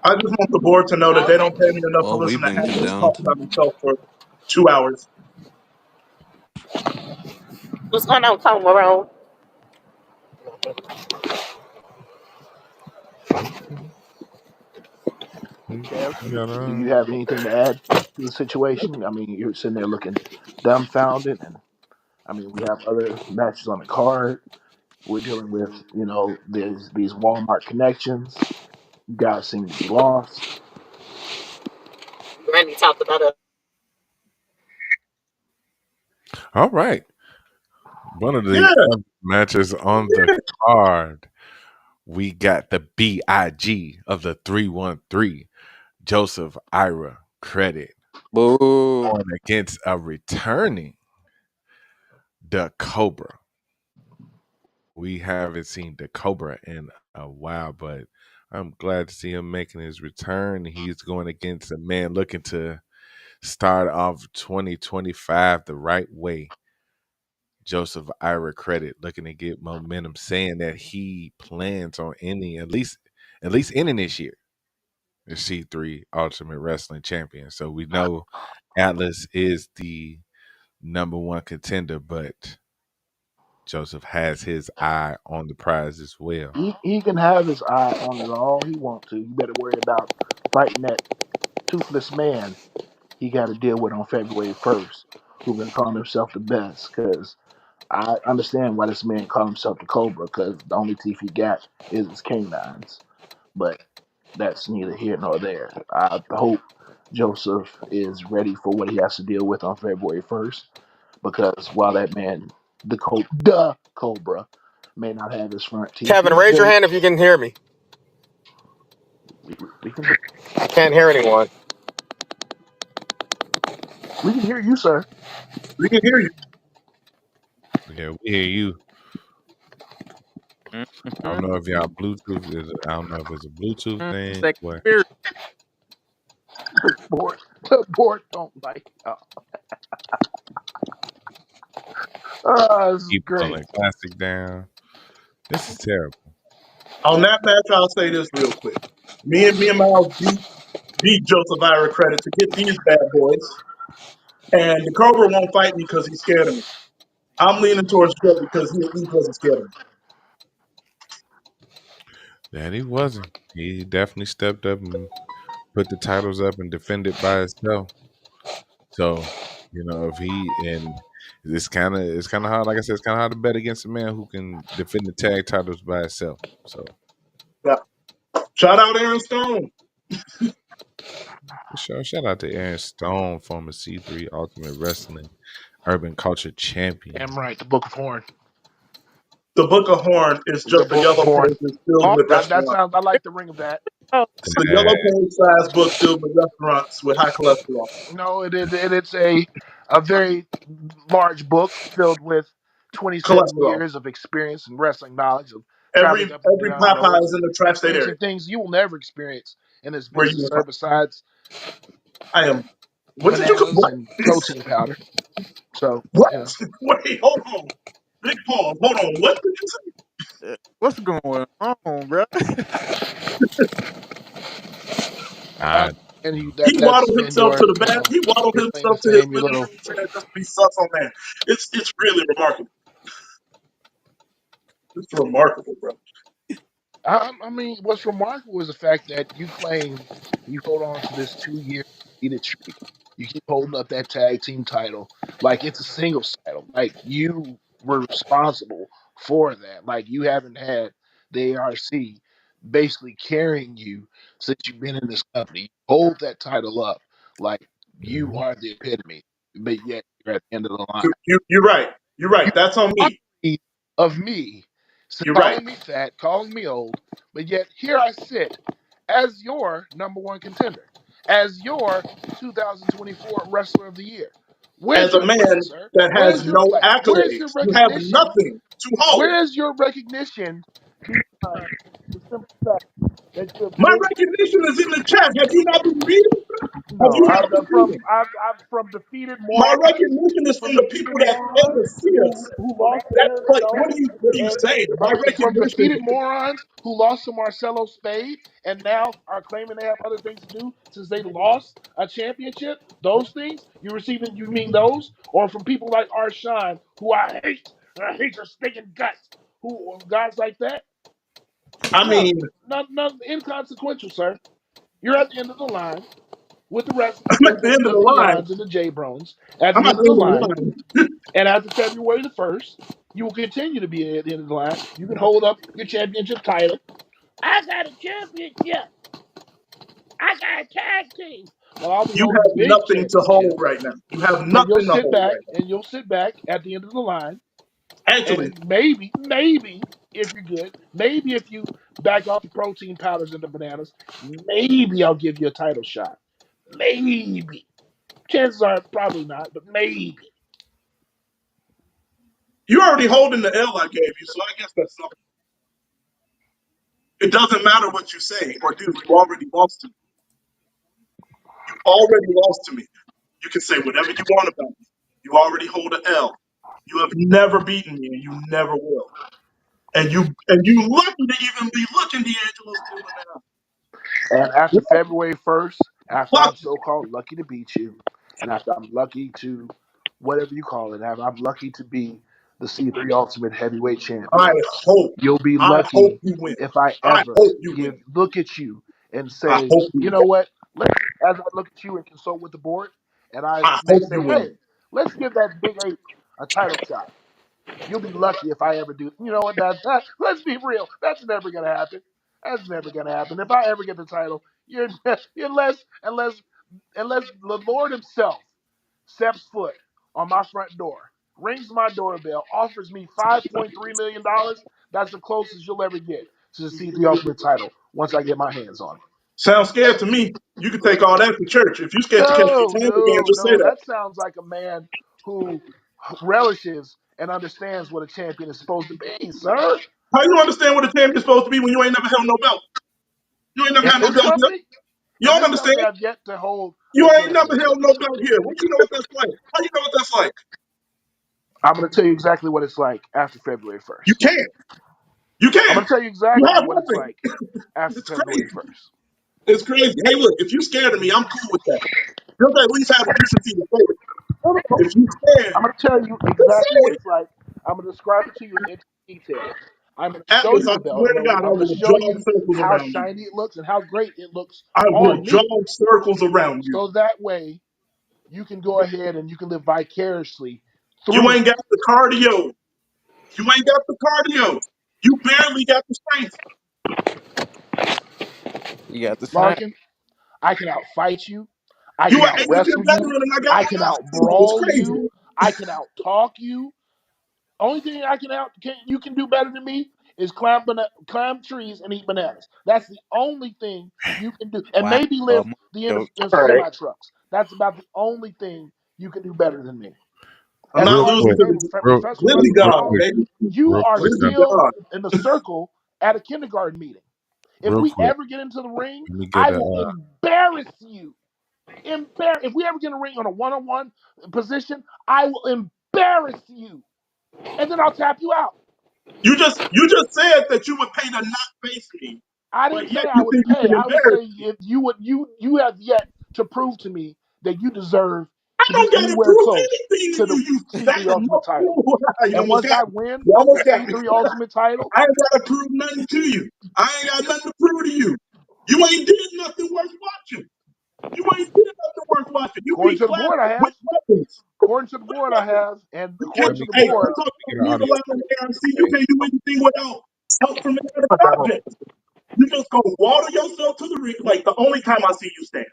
I just want the board to know that they don't pay me enough to Well, listen we've to been Atlas talk condemned. about himself for 2 hours. What's going on, Tone? Kev, You got do you have anything to add to the situation? I mean, you're sitting there looking dumbfounded, and I mean, we have other matches on the card. We're dealing with, there's these Walmart connections. You guys seem to be lost. Randy talked about a all right. One of Yeah, the other matches on the card, we got the BIG of the 313, Joseph Ira Credit, Boo. going against a returning the Cobra. We haven't seen the Cobra in a while, but I'm glad to see him making his return. He's going against a man looking to start off 2025 the right way. Joseph Ira Credit looking to get momentum, saying that he plans on ending at least ending this year the C3 Ultimate Wrestling Champion. So we know Atlas is the number one contender, but Joseph has his eye on the prize as well. He can have his eye on it all he wants to. You better worry about fighting that toothless man he got to deal with on February 1st, who been calling himself the best. Because I understand why this man called himself the Cobra, because the only teeth he got is his canines. But that's neither here nor there. I hope Joseph is ready for what he has to deal with on February 1st, because while that man, the Cobra, may not have his front teeth, Kevin, he's raise your very. hand if you can hear me. We can I can't hear anyone. we can hear you, sir. we can hear you. Yeah, we hear you. I Mm-hmm. don't know if y'all Bluetooth is. I don't know if it's a Bluetooth thing. Second What? spirit. The board don't like. This is Keep great. pulling classic down. This is terrible. On that match, I'll say this real quick. Me and Miles beat Joseph Ira Credit to get these bad boys, and the Cobra won't fight me because he's scared of me. I'm leaning towards Joe because he at least wasn't scared of me. That he wasn't. He definitely stepped up and put the titles up and defended by himself. So, if he and it's kind of hard. Like I said, it's kind of hard to bet against a man who can defend the tag titles by himself. So, Yeah. Shout out Aaron Stone. for sure, shout out to Aaron Stone, former C3 Ultimate Wrestling Urban Culture Champion. Damn right. The Book of Horn. The Book of Horn is The just a Book of yellow Horn. page filled Oh, with That restaurants. sounds. I like the ring of that. oh, It's a That yellow page size book filled with restaurants with high cholesterol. No, it's a very large book filled with 27 Cholesterol. years of experience and wrestling knowledge of Every traveling up and every down Popeye is roads in and the tri-state area experiencing things you will never experience in this where you business, will sir. find. Besides I am. What did you? bananas What? and protein powder. So What? you know, Wait, hold on. Big pause. Hold on. What did you say? what's going on, bro? I and you He that's waddled been himself to your the back. He waddled your claim to himself to his fame, your living little room chair just to be sus on that. It's really remarkable. It's remarkable, bro. I mean, what's remarkable is the fact that you claim you hold on to this 2 year undefeated streak. You keep holding up that tag team title like it's a singles title. Like you were responsible for that. Like you haven't had the ARC basically carrying you since you've been in this company. You hold that title up like you Mhm. are the epitome, but yet you're at the end of the line. You're right. You're You right. That's on me. mockery of me, You're right. calling me fat, calling me old, but yet here I sit as your number one contender, as your 2024 Wrestler of the Year. As Where's a your man play, sir? that has Where's your no play? Where's your accolades, you have recognition? nothing to hold. Where's your recognition behind the simple fact that you have My been? recognition is in the chat. Have you not been reading? Have No, you not been reading? I'm from defeated My morons, recognition is from from the defeated people that pay to morons see us. who lost to That Eric like, Stone, what are you and saying? My from recognition. defeated morons who lost to Marcelo Spade and now are claiming they have other things to do since they lost a championship. Those things you mean those, or from people like Arshawn who I hate, and I hate your stinking guts, who guys like that? I No, mean, none inconsequential, sir. You're at the end of the line with the rest I'm at with the end of the the line. Leons and the J Brones at I'm the at end of the the end of the line. line. And after February the 1st, you will continue to be at the end of the line. You can hold up your championship title. I got a championship. I got a tag team. Well, I'll be You holding the have big nothing to championship. hold right now. You have And nothing to hold right you'll sit back at the end of the line. now. Actually, And maybe, if you're good, maybe if you back off the protein powders and the bananas, maybe I'll give you a title shot. Maybe. Chances are probably not, but maybe. you're already holding the L I gave you, so I guess that's something. It doesn't matter what you say or do. You already lost to me. You already lost to me. You can say whatever you want about me. You already hold an L. You have never beaten me, and you never will. And you lucky to even be looking D'Angelo still now. And after February 1st, after I'm Lucky. so called lucky to beat you, and after I'm lucky to whatever you call it, after I'm lucky to be the C3 Ultimate Heavyweight I Champion, hope. you'll be I hope lucky you win. if I I ever hope you win. look at you and I say, hope you you win. know what? Let's as I look at you and consult with the board, and I I may hope say, you hey, win. let's give that big ape a title shot. You'll be lucky if I ever do. You know what? Let's be real. That's never gonna happen. That's never gonna happen. If I ever get the title, you're unless the Lord Himself steps foot on my front door, rings my doorbell, offers me $5.3 million. That's the closest you'll ever get to the Ultimate title once I get my hands on it. Sounds scared to me. You can take all that to church. If you scared to catch these No, hands again, no, just say no. that. That sounds like a man who relishes and understands what a champion is supposed to be, sir. How you understand what a champion's supposed to be when you ain't never held no belt? You ain't never In had no this belt here. company, You in don't this understand? company, I've yet to hold You a ain't never championship. held no belt here. What you know what that's like? How you know what that's like? I'm going to tell you exactly what it's like after February You 1st. can't. You I'm going can't. to tell you You exactly have what it's nothing. like after It's February crazy. 1st. It's crazy. Hey, look, if you scared of me, I'm cool with that. Just at least have a decency to say it. No, no, no. If you scared, I'm going to tell you just exactly say what it. it's like. I'm going to describe it to you in detail. I'm going to show Atlas, you I the belt. swear to God, I I'm going to will show draw you circles how around you. shiny it looks and how great it looks I will on draw me. circles around you. So that way you can go ahead and you can live vicariously You through ain't me. got the cardio. You ain't got the cardio. You barely got the strength. You got the sign. Larkin, I can outfight you. I You can an out 8-year wrestle you. veteran and I got I my can ass out beat. It's brawl you. crazy. I can out talk you. Only thing you can do better than me is climb trees and eat bananas. That's the only thing you can do, and Wow. maybe live More the end of joke. in All right. semi trucks. That's about the only thing you can do better than me. I'm As not Real far as losing quick, to the real, professional Lizzie wrestlers real God, go, quick, baby. you real are quick, Lizzie still God. in the circle at a kindergarten meeting. If real we quick. ever get into the ring, Let me get I a will embarrass you. If we ever get in a ring on a one-on-one position, I will embarrass you, and then I'll tap you out. You just said that you would pay to not face me, I but didn't say yet I you would think you pay. can I would embarrass say me. if you have yet to prove to me that you deserve. I I to be don't gotta anywhere prove close anything to to the you, you fat C3 Ultimate title. no. You And almost once got I me. win You the almost got me. C3 Ultimate title, I ain't gotta prove nothing to you. I ain't got nothing to prove to you. You ain't did nothing worth watching. You ain't did nothing worth watching. You according beat to the board, I Classic with have. weapons. According to the With board, I weapons. have. And You can't, according Let to me the hey, get don't board, talk let me about get an being audience alive on the ARC. You check. can't do anything without help from any other objects. You just go water yourself to the ring. Like the only time I see you stand.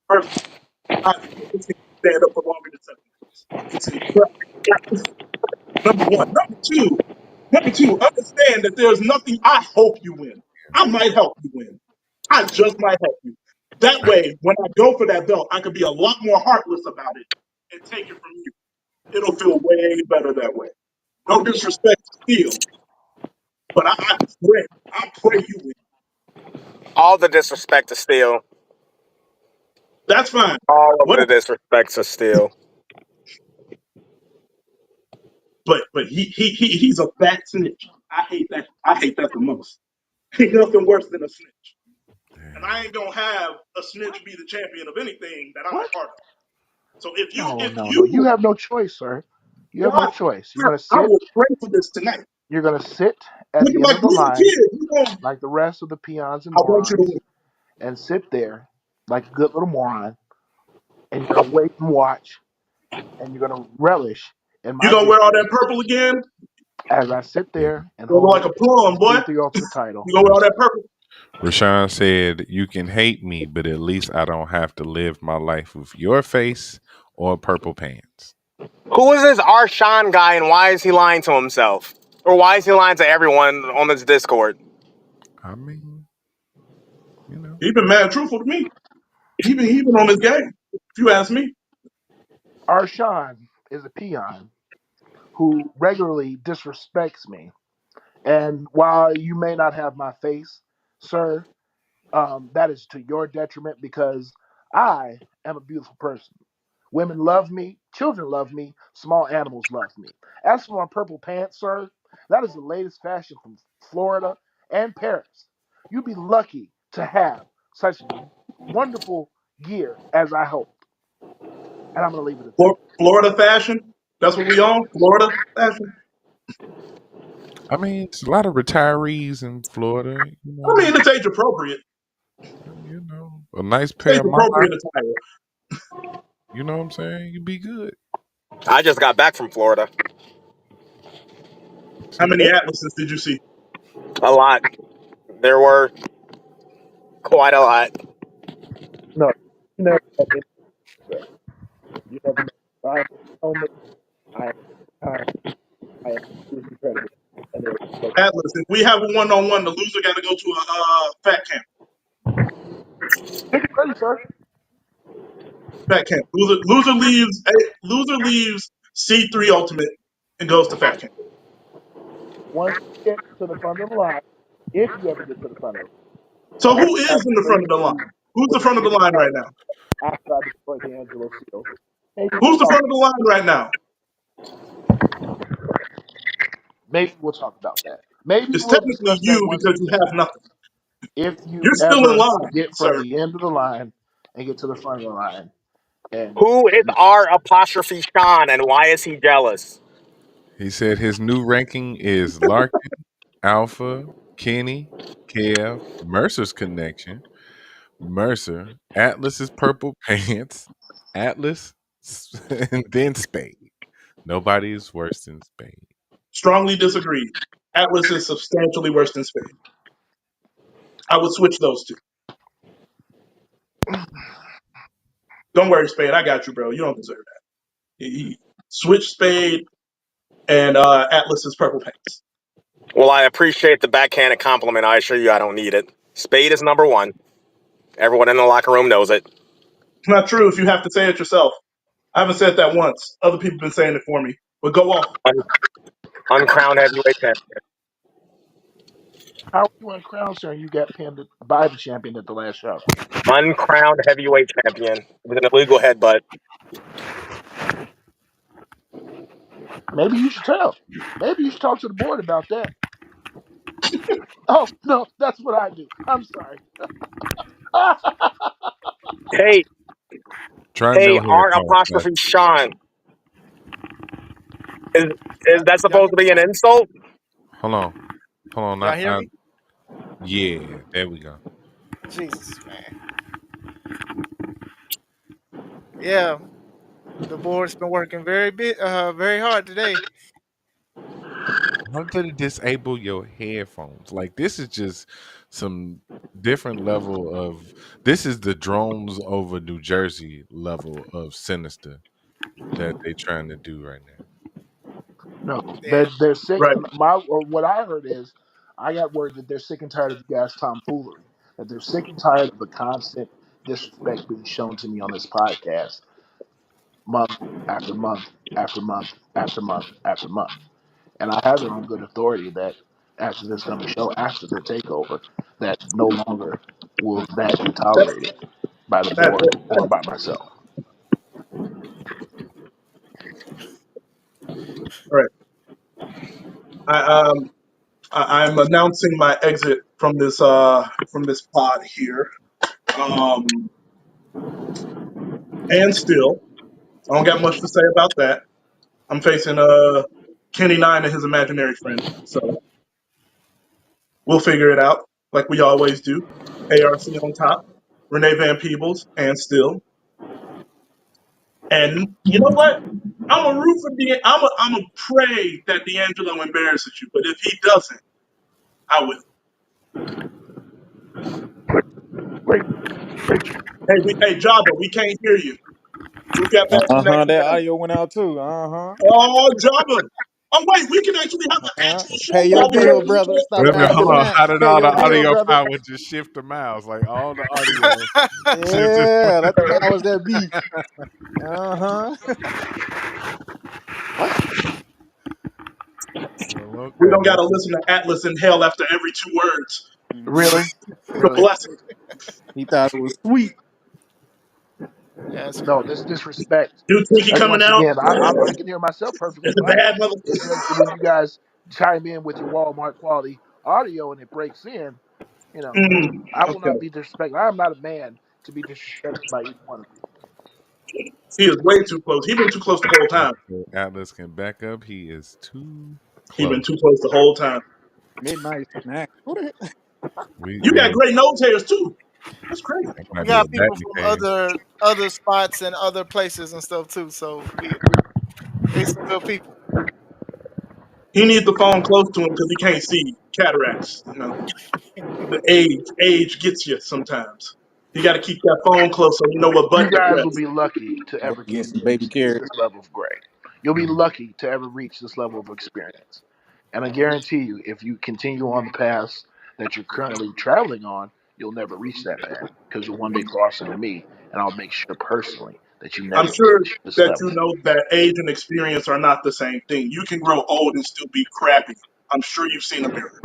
First, I've never seen you stand up for longer than 7 minutes. It's incredible. Number one. Number two, understand that there's nothing. I hope you win. I might help you win. I just might help you. That way, when I go for that belt, I can be a lot more heartless about it and take it from you. It'll feel way better that way. No disrespect to Steel, but I pray you win. All the disrespect to Steel. That's fine. All of the Whatever. disrespect to Steel. But he's a fat snitch. I hate that. I hate that the most. Ain't nothing worse than a snitch. And I ain't gonna have a snitch be the champion of anything that I'm a what? part of. So if you No, if no, no. You you have no choice, sir. You have no God, choice. I will pray for this tonight. You're gonna sit at Look the at end my of the little line kid. like the rest of the peons and I want you to morons win. and sit there like a good little moron and you're gonna wait and watch and you're gonna relish in You my gonna wear all that victory purple again? as I sit Yeah. there and You look hold like a plum, the boy. C3 Ultimate title. You gonna wear all that purple? Rashawn said, "You can hate me, but at least I don't have to live my life with your face or purple pants." Who is this Arshawn guy and why is he lying to himself? Or why is he lying to everyone on this Discord? I mean, you know. He been mad truthful to me. He been on this game. If you ask me, Arshawn is a peon who regularly disrespects me. And while you may not have my face, sir, that is to your detriment because I am a beautiful person. Women love me, children love me, small animals love me. As for my purple pants, sir, that is the latest fashion from Florida and Paris. You'd be lucky to have such wonderful gear as I hold. And I'm going to leave it at that. Florida fashion. That's what we on. Florida fashion. I mean, it's a lot of retirees in Florida. I mean, it's age appropriate. A nice It's pair age of appropriate monarchs. attire. You know what I'm saying? You'd be good. I just got back from Florida. How See, many atlases did you see? A lot. There were quite a lot. No, you never met any, sir. You never met. I am only, I am kind, I am truly incredible. And there is no Atlas. If we have a one-on-one, the loser got to go to a fat camp. pick it ready, sir. Fat camp. Loser leaves C3 Ultimate and goes to fat camp. Once you get to the front of the line, if you ever get to the front of it, So and who is I in the bring front of the line? you Who's with the front of the the line right title now? after I destroy D'Angelo Seal, Who's the front of the line right now? maybe we'll talk about that. Maybe It's we'll technically discuss that you once because we you get have there. nothing. If you You're still in ever line, get from sir. the end of the line and get to the front of the line, and Who is R apostrophe Sean and why is he jealous? he said his new ranking is Larkin, Alpha, Kenny, Kev, Mercer's connection, Mercer, Atlas's purple pants, Atlas, and then Spade. Nobody is worse than Spade. Strongly disagree. Atlas is substantially worse than Spade. I would switch those two. Don't worry, Spade. I got you, bro. You don't deserve that. Switch Spade and Atlas's purple pants. Well, I appreciate the backhanded compliment. I assure you I don't need it. Spade is number one. Everyone in the locker room knows it. It's not true if you have to say it yourself. I haven't said that once. Other people have been saying it for me. But go off. Un- uncrowned heavyweight champion. how are you uncrowned, sir? You got pinned by the champion at the last show. Uncrowned heavyweight champion with an illegal headbutt. Maybe you should tell. Maybe you should talk to the board about that. Oh no, that's what I do. I'm sorry. Hey, Try Hey, no hair R call apostrophe classic. Sean. Is is that Y'all supposed hear to me? be an insult? Hold on. Hold on. Y'all hear me? Yeah, there we go. Jesus, man. Yeah, the board's been working very hard today. How did it disable your headphones? Like this is just some different level of this is the drones over New Jersey level of sinister that they trying to do right now. No, Yeah. they're sick. Right. Or what I heard is, I got word that they're sick and tired of you guys' tomfoolery. That they're sick and tired of the constant disrespect being shown to me on this podcast, month after month after month after month after month. And I have it on good authority that after this coming show, after the takeover, that no longer will that be That's tolerated by the that's board it. or by myself. All right. I I'm announcing my exit from this pod here. Um, and still, I don't got much to say about that. I'm facing Kenny Nine and his imaginary friend, so we'll figure it out like we always do. ARC on top, Renee Van Peebles, and still. And you know what? I'm a root for I'm a pray that D'Angelo embarrasses you, but if he doesn't, I will. Great, great. Hey Jabba, we can't hear you. Who got bad Uh huh. connection That now? audio went out too. Uh huh. Oh, Jabba. Oh wait, we can actually have an actual show Pay your while we bill, have brother. internet. Stop Wait a minute, hold acting on. out. How did Pay all the your bill, audio brother. power just shift the mouse? Like all the audio shifted. Yeah, let the powers that be. Uh huh. Well, We okay, don't got man. to listen to Atlas in hell after every 2 words. Really, The really. blessing. He thought it was sweet. Yeah, it's No, crazy. this disrespect. Dude, Twinkie Like coming once out. again, I can hear myself perfectly It's a fine. bad mother. It's just when you guys chime in with your Walmart quality audio and it breaks in, you know, I will Okay. not be disrespected. I am not a man to be disrespected by either one of you. He is way too close. He been too close the whole time. So Atlas can back up. He is too He been close. too close the whole time. Midnight snack. Who the hell? We You got we great nose hairs too. That's crazy. that We might be a got people Batman from cave. other spots and other places and stuff too. So we they some good people. He needs the phone close to him because he can't see cataracts. You know, the age gets you sometimes. You got to keep that phone close so you know what You button to guys will press. be lucky to Go ever get some baby experience carrot. this level of gray. You'll be lucky to ever reach this level of experience. And I guarantee you, if you continue on the path that you're currently traveling on, you'll never reach that path because you'll one day cross into me, and I'll make sure personally that you I'm never sure reach this that you level. know that age and experience are not the same thing. You can grow old and still be crappy. I'm sure you've seen a mirror.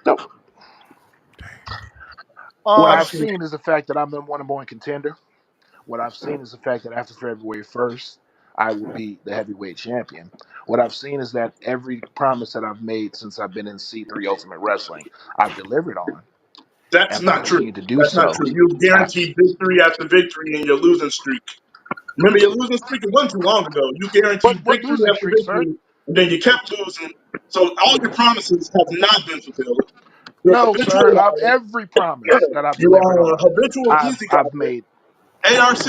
No. What I've Um, I've seen. seen is the fact that I'm the number one contender. What I've seen is the fact that after February 1st, I will be the heavyweight champion. What I've seen is that every promise that I've made since I've been in C3 Ultimate Wrestling, I've delivered on, That's and I not true. continue to do That's not so. true. You've After, guaranteed victory after victory in your losing streak. Remember, your losing streak it wasn't too long ago. You guaranteed what victory losing after streak, sir? victory, and then you kept losing. So all your promises have not been fulfilled. You're a No, habitual sir. I've liar. every promise that I've You delivered are a on. habitual easy I've guy. made. ARC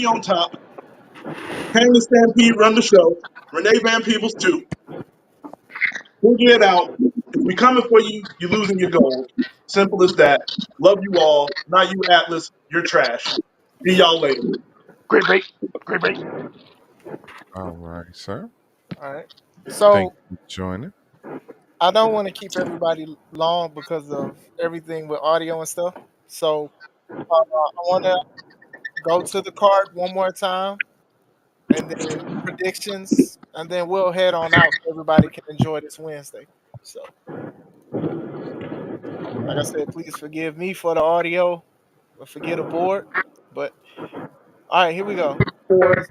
on top. Kane and Stampede run the show. Renee Van Peebles too. Figure it out. If we coming for you, you losing your gold. Simple as that. Love you all. Not you, Atlas. You're trash. See y'all later. Great bait. Great bait. All right, sir. all right. Thank So you for joining. I don't want to keep everybody long because of everything with audio and stuff. So I want to go to the card one more time and then predictions, and then we'll head on out so everybody can enjoy this Wednesday. So, like I said, please forgive me for the audio, but forget a board. But all right, here we go. Or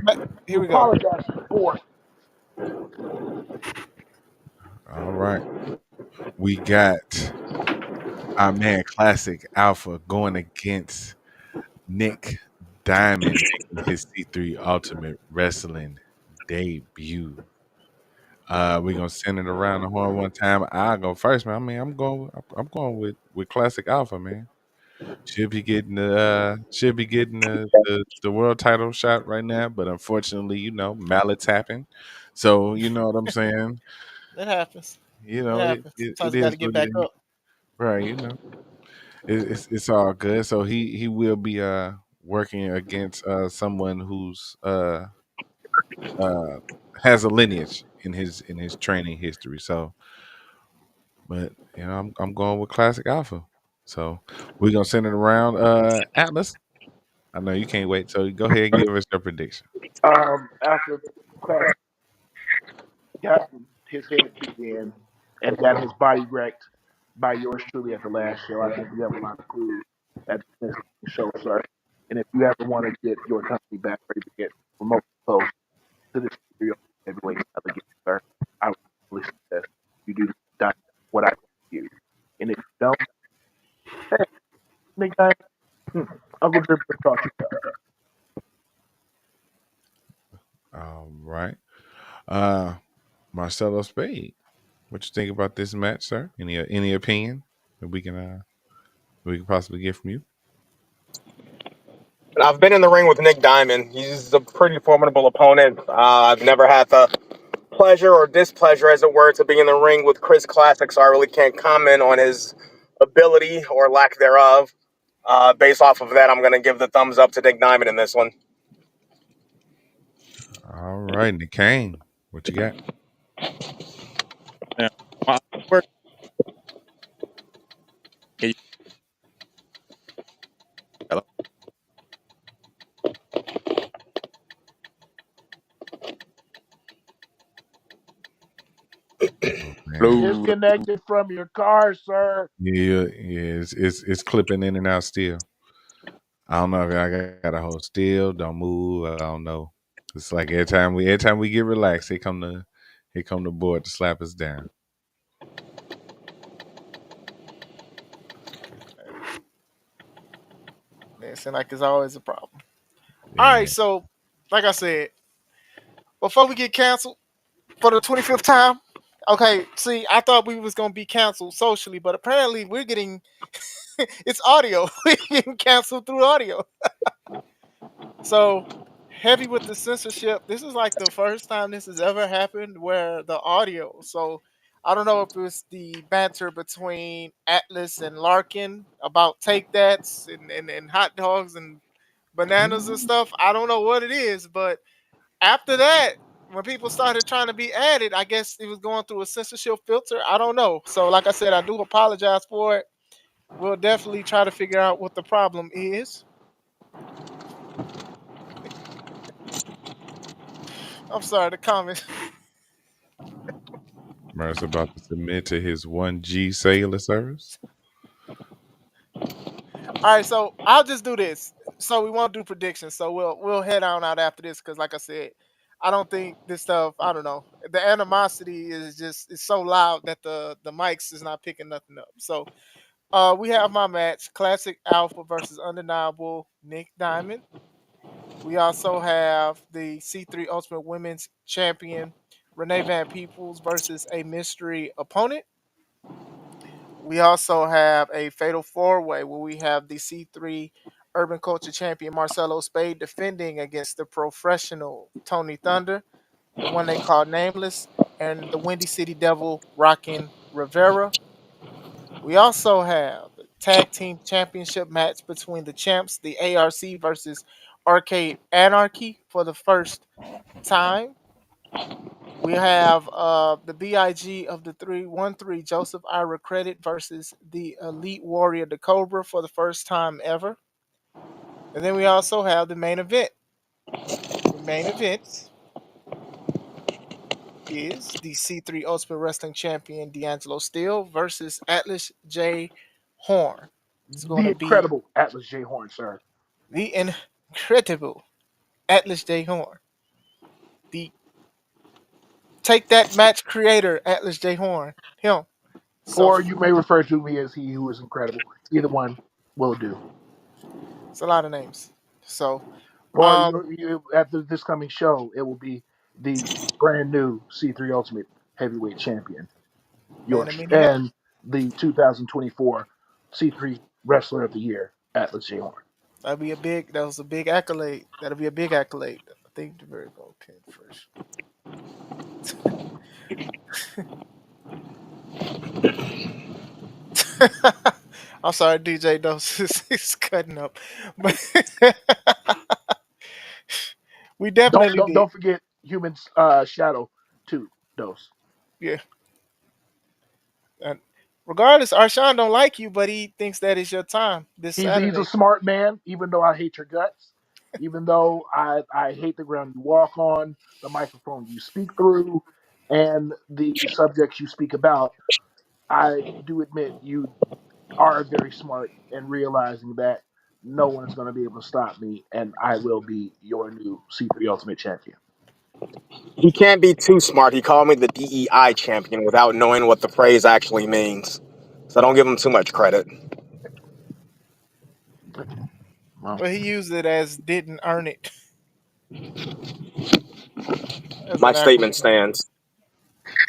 Here you we go. apologize to the board. All right. We got our man Classic Alpha going against Nick Diamond making his C3 Ultimate Wrestling debut. We're gonna send it around the horn one time. I'll go first, man. I mean, I'm going with Classic Alpha, man. Should be getting the world title shot right now, but unfortunately, mallet tapping. So you know what I'm saying. It happens. You It know, it happens. it, Sometimes it you got to is get what it back is, up. right? It's all good. So he will be working against someone who's uh has a lineage in his training history. So, but I'm going with Classic Alpha. So we're gonna send it around. Atlas, I know you can't wait. So go ahead and give us your prediction. After Classic got his head kicked in and got his body wrecked by yours truly at the last show, I think we have a lot of clues at this show, sir. And if you ever want to get your company back or even get remote close to this real heavyweight title again, sir, I would really suggest you do that, what I tell you. And if you don't, hey, Nick Diamond, Uncle Drip will talk to you. All right. Uh Marcelo Spade. What you think about this match, sir? Any opinion that we can possibly get from you? I've been in the ring with Nick Diamond. He's a pretty formidable opponent. I've never had the pleasure or displeasure, as it were, to be in the ring with Chris Classic, so I really can't comment on his ability or lack thereof. Based off of that, I'm going to give the thumbs up to Nick Diamond in this one. All right, Nick Kane. What you got? Now, my work. Can you, hello? Oh man. Hello. Disconnected from your car, sir. Yeah, it's clipping in and out still. I don't know if I got to hold still, don't move. I don't know. It's like every time we get relaxed, here come the board to slap us down. It seems like it's always a problem. All right, Yeah. so like I said, before we get canceled for the 25th time, okay. See, I thought we was gonna be canceled socially, but apparently we're getting it's audio. We're getting canceled through audio. So heavy with the censorship. This is like the first time this has ever happened where the audio. So I don't know if it's the banter between Atlas and Larkin about take that's and hot dogs and bananas and stuff. I don't know what it is, but after that, when people started trying to be added, I guess it was going through a censorship filter. I don't know. So like I said, I do apologize for it. We'll definitely try to figure out what the problem is. I'm sorry, the comments. Mer's about to submit to his 1G cellular service. All right, so I'll just do this. So we won't do predictions. So we'll head on out after this because, like I said, I don't think this stuff. I don't know. The animosity is just it's so loud that the mics is not picking nothing up. So we have my match: Classic Alpha versus Undeniable Nick Diamond. We also have the C3 Ultimate Women's Champion Renee Van Peebles versus a mystery opponent. We also have a fatal four way where we have the C3 Urban Culture Champion Marcelo Spade defending against the professional Tony Thunder, the one they call Nameless, and the Windy City Devil Rockin' Rivera. We also have the tag team championship match between the champs, the ARC versus Arcade Anarchy for the first time. We have the BIG of the 313 Joseph Ira Credit versus the Elite Warrior the Cobra for the first time ever. And then we also have the main event. The main event is the C3 Ultimate Wrestling Champion D'Angelo Steele versus Atlas J. Horn. It's going The to be incredible Atlas J. Horn, sir. the incredible Atlas J. Horn. The take that match creator, Atlas J. Horn. Him. So Or you may refer to me as he who is incredible. Either one will do. it's a lot of names. So, Or um, after this coming show, it will be the brand new C3 Ultimate Heavyweight Champion, man, your I mean, and the 2024 C3 Wrestler of the Year, Atlas J. Horn. that was a big accolade. That'll be a big accolade. I think the very gold pin first. I'm sorry, DJ Dose is cutting up, but we Don't definitely don't did. don't forget Human Shadow 2 dose. Yeah. And regardless, Arshawn don't like you, but he thinks that is your time this He's a Saturday. smart man, even though I hate your guts, even though I hate the ground you walk on, the microphone you speak through, and the subjects you speak about. I do admit you are very smart and realizing that no one is going to be able to stop me, and I will be your new C3 Ultimate Champion. He can't be too smart. He called me the DEI champion without knowing what the phrase actually means. So don't give him too much credit. Well, But he used it as didn't earn it as My an statement acronym. stands.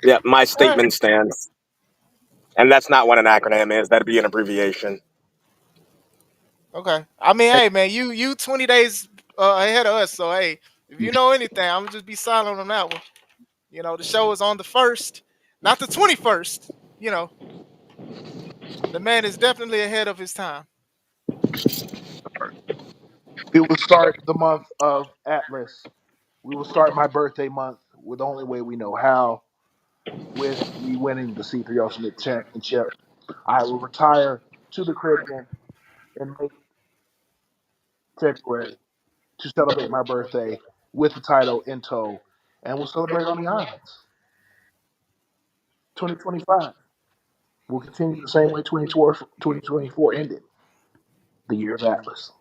Yeah, my All right. statement stands. And that's not what an acronym is. That'd be an abbreviation. Okay. I mean, hey man, you 20 days ahead of us, so hey, if you know anything, I'm gonna just be silent on that one. The show is on the first, not the 21st. You know, the man is definitely ahead of his time. we will start the month of Atlas. We will start my birthday month with the only way we know how, with me winning the C3 Ultimate Championship. I will retire to the Caribbean in late February to celebrate my birthday with the title in tow, and we'll celebrate on the islands. 2025 will continue the same way 2024 ended, the year of Atlas.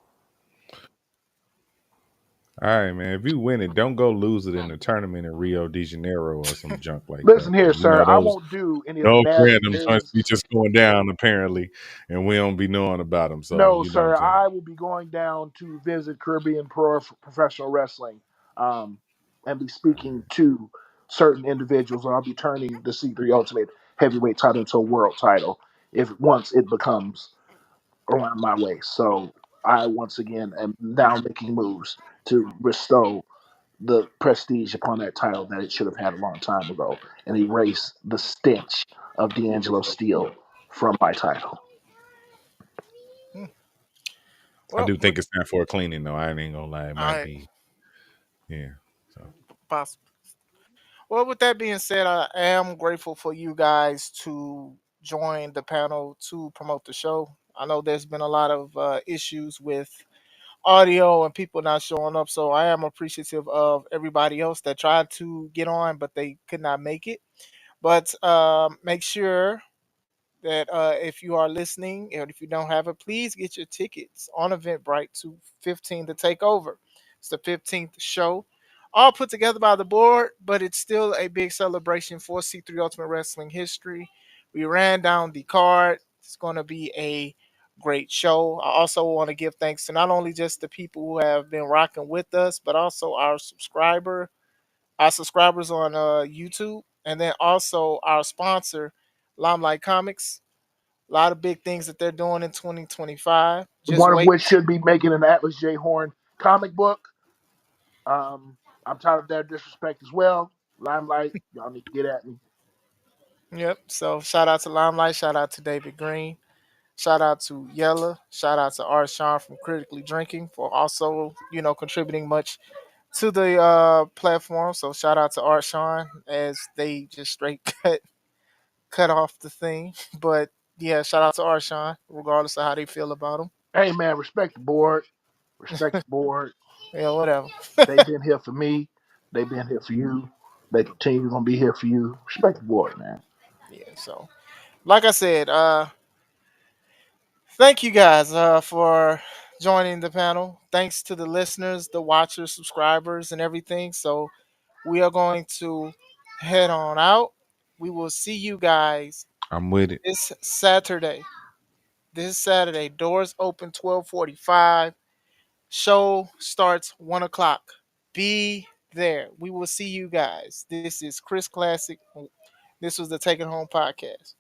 All right, man. If you win it, don't go lose it in the tournament in Rio de Janeiro or some junk like Listen that. here, Because you sir, know I those won't do any of the those bad randoms be things. just going down apparently, and we don't be knowing about them. So No, you know what I'm sir, saying. I will be going down to visit Caribbean Professional Wrestling um, and be speaking to certain individuals, and I'll be turning the C3 Ultimate Heavyweight title into a world title if once it becomes around my waist. So I once again am now making moves to bestow the prestige upon that title that it should have had a long time ago and erase the stench of D'Angelo Steele from my title. Hmm. I Well, do think it's time for a cleaning, though. I ain't gonna lie. It all might right, be, yeah. So possible. Well, with that being said, I am grateful for you guys to join the panel to promote the show. I know there's been a lot of issues with audio and people not showing up, so I am appreciative of everybody else that tried to get on, but they could not make it. But make sure that if you are listening and if you don't have it, please get your tickets on Eventbrite to 15 to Takeover. It's the 15th show, all put together by the board, but it's still a big celebration for C3 Ultimate Wrestling history. We ran down the card. It's going to be a great show. I also want to give thanks to not only just the people who have been rocking with us, but also our subscribers on YouTube, and then also our sponsor, Limelight Comics. A lot of big things that they're doing in 2025. Just One of wait. which should be making an Atlas J. Horn comic book. I'm tired of their disrespect as well. Limelight, y'all need to get at me. Yep. So shout out to Limelight. Shout out to David Green. Shout out to Yella. Shout out to R. Sean from Critically Drinking for also, contributing much to the platform. So shout out to Art Sean as they just straight cut off the thing. But yeah, shout out to Art Sean, regardless of how they feel about him. Hey man, respect the board. Respect the board. Yeah, whatever. They've been here for me. They've been here for you. They continue gonna be here for you. Respect the board, man. Yeah. So like I said, thank you guys for joining the panel. Thanks to the listeners, the watchers, subscribers, and everything. So we are going to head on out. We will see you guys I'm with it. this Saturday. This Saturday, doors open 12:45. Show starts 1 o'clock. Be there. We will see you guys. This is Chris Classic. This was the Take It Home podcast.